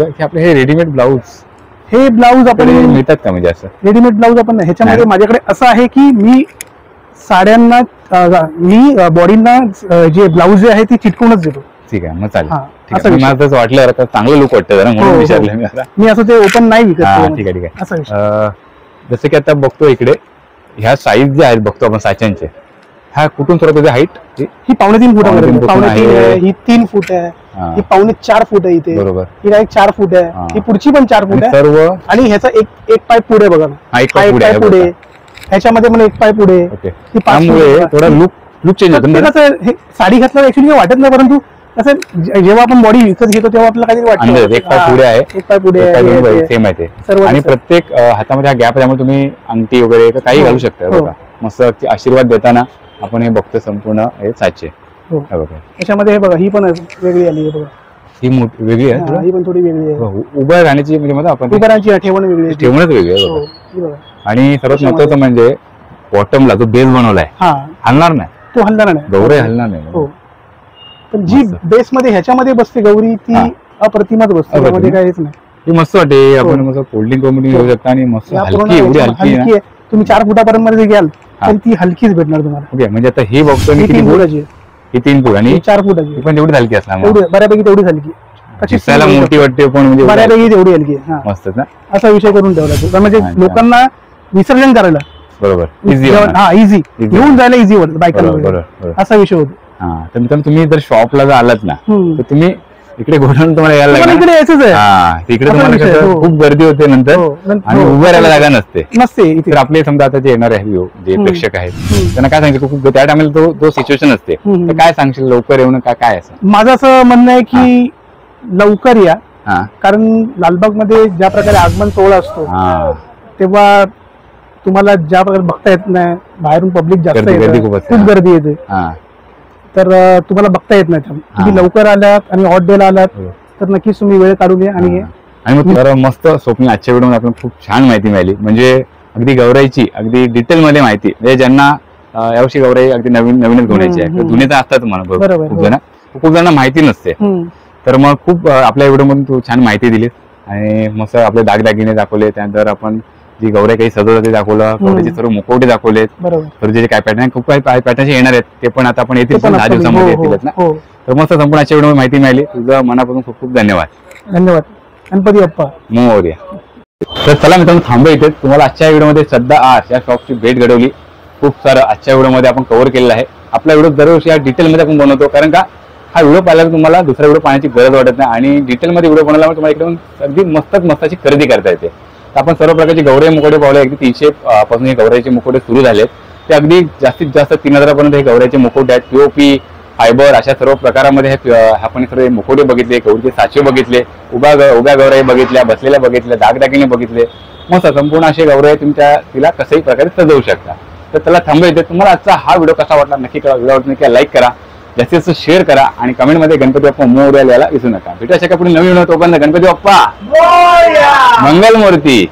की आपले हे रेडीमेड ब्लाऊज, हे ब्लाऊज आपण मिळतात का म्हणजे असं रेडीमेड ब्लाऊज आपण ह्याच्यामध्ये माझ्याकडे असं आहे की मी साड्यांना, मी बॉडीना जे ब्लाऊज आहे ती चिटकवूनच देतो. ठीक आहे, मग चालेल. मला तसं वाटलं चांगलं लुक वाटतं जरा, म्हणून विचारलं मी. मी असं ते ओपन नाही विकत. ठीक आहे, ठीक आहे. जसं की आता बघतो इकडे ह्या साईज ज्या आहेत बघतो आपण साच्यांचे, हा कुठून सुरुवात होते हाईट? ही 3.5 फुटापर्यंत. 3.5 आहे, ही 3 फूट आहे, ही 3.25 फूट आहे इथे. बरोबर. ही डायरेक्ट 4 फूट आहे. ही पुढची पण 4 फूट आहे सर्व. आणि ह्याचा एक पाय पुढे बघा, एक पाय पुढे. ह्याच्यामध्ये पण एक पाय पुढे. त्यामुळे थोडा लुक चेंज होतो. साडी घातल्यावर ऍक्च्युली वाटत नाही, परंतु कसं जेव्हा आपण बॉडी विकत घेतो तेव्हा आपल्याला काहीतरी वाटतं. एक पाय पुढे आहे, एक पाय पुढे सेम आहे ते. आणि प्रत्येक हातामध्ये हा गॅप, त्यामुळे तुम्ही अंगठी वगैरे काही घालू शकता. बघा मस्त आशीर्वाद देताना आपण हे बघतो संपूर्ण हे साचे. त्याच्यामध्ये हे बघा, ही पण वेगळी आली आहे. बघा ही वेगळी आहे, ही पण थोडी वेगळी आहे. उभं राहण्याची म्हणजे आपण उभं राहण्याची ठेवण वेगळी आहे. ठेवणच वेगळी आहे. आणि सर्वात महत्वाचं म्हणजे बॉटमला जो बेस बनवलाय हलणार नाही, तो हलणार नाही, गौरी हलणार नाही. पण जी बेस मध्ये ह्याच्यामध्ये बसते गौरी ती अप्रतिमच बसते, त्यामध्ये काहीच नाही. ही मस्त वाटते. आपण मस्त फोल्डिंग करून घेऊ शकता आणि मस्त हलकी, एवढी हलकी आहे. तुम्ही 4 फुटापर्यंत मध्ये घ्याल तर ती हलकीच भेटणार तुम्हाला. ओके, म्हणजे आता ही बघतो मी 3 फुटाची, ही 3 फूट आणि 4 फुटाची पण तेवढी हलकी असणार, बऱ्यापैकी तेवढी हलकी. दिसायला मोठी वाटते पण म्हणजे बऱ्यापैकी तेवढी हलकी. मस्त ना, असा विषय करून ठेवला म्हणजे लोकांना विसर्जन करायला बरोबर इझी, घेऊन जायला इझी होतं बायकांना, असा विषय होतो. तर मित्रांनो तुम्ही जर शॉपला जर आलात ना तर तुम्ही इकडे गोडाऊन तुम्हाला यायला लागेल. इकडे यायचंच आहे. तिकडे तुम्हाला खूप गर्दी होते नंतर आणि उभं राहायला जागा नसते. तर आपले समजा आता जे येणार आहे जे प्रेक्षक आहेत त्यांना काय सांगितलं, खूप त्या टायमाला तो सिच्युएशन असते, तर काय सांगशील लवकर येऊन काय असं? माझं असं म्हणणं आहे की लवकर या, कारण लालबाग मध्ये ज्या प्रकारे आगमन सोहळा असतो तेव्हा तुम्हाला ज्या प्रकारे बघता येत नाही, बाहेरून पब्लिक जास्त येते, खूप गर्दी येते, तर तुम्हाला बघता येत नाही. तुम्ही लवकर आलात आणि हॉट डेला आलात तर नक्कीच तुम्ही वेळ काढून या. आणि मग मस्त स्वप्नील आजच्या व्हिडिओ मध्ये आपल्याला खूप छान माहिती मिळाली, म्हणजे अगदी गौराईची अगदी डिटेल मध्ये माहिती, म्हणजे ज्यांना यावर्षी गौराई अगदी नवीनच घेऊन यायची आहे, धुण्याचा असतात म्हणा खूप जण माहिती नसते. तर मग खूप आपल्या व्हिडिओमधून तू छान माहिती दिलीस आणि मस्त आपले दागदागिने दाखवले, त्यानंतर आपण जी गौऱ्या काही सजवलं ते दाखवलं, गौऱ्याचे सर्व मुखवटे दाखवलेत, बरोबर. तर जे काय पॅटर्न खूप काही पॅटर्न येणार आहेत ते पण आता आपण येतील 10 दिवसामध्ये येतीलच ना. हो. तर मस्त संपूर्ण आजच्या व्हिडिओ माहिती मिळाली. तुझं मनापासून खूप खूप धन्यवाद. धन्यवाद. गणपती बाप्पा मोरया. तर चला मित्रांनो थांबू इथे. तुम्हाला आजच्या व्हिडिओमध्ये श्रद्धा आर्ट या शॉपची भेट घडवली. खूप सारं आजच्या व्हिडिओमध्ये आपण कव्हर केलेलं आहे. आपला व्हिडिओ दरवर्षी या डिटेलमध्ये आपण बनवतो, कारण का हा व्हिडिओ पाहिल्यावर तुम्हाला दुसरा व्हिडिओ पाहण्याची गरज वाटत नाही आणि डिटेलमध्ये व्हिडिओ बनवल्यामुळे तुम्हाला एकदम अगदी मस्ताची खरेदी करता येते. तर आपण सर्व प्रकारचे गौरे मुकोटे पावले. अगदी 300 पासून हे गौऱ्याचे मुकोटे सुरू झालेत. ते अगदी जास्तीत जास्त 3000 पर्यंत हे गौऱ्याचे मुकोटे आहेत. पीओपी, फायबर अशा सर्व प्रकारामध्ये आपण सर्व मुकोटे बघितले, गौरीचे साचे बघितले, उभ्या गौऱ्या बघितल्या, बसलेल्या बघितल्या, दागदागिने बघितले. मस्त संपूर्ण असे गौरे तुमच्या तिला कसंही प्रकारे सजवू शकता. तर त्याला थांबवायचे. तुम्हाला आजचा हा व्हिडिओ कसा वाटला नक्की करा. व्हिडिओ आवडला लाईक करा, जास्तीत जास्त शेअर करा आणि कमेंटमध्ये गणपती बाप्पा मोरया लिहायला विसरू नका. भेटू अशा पुढे नवीन व्हिडिओ. तोपर्यंत गणपती बाप्पा मंगलमूर्ती.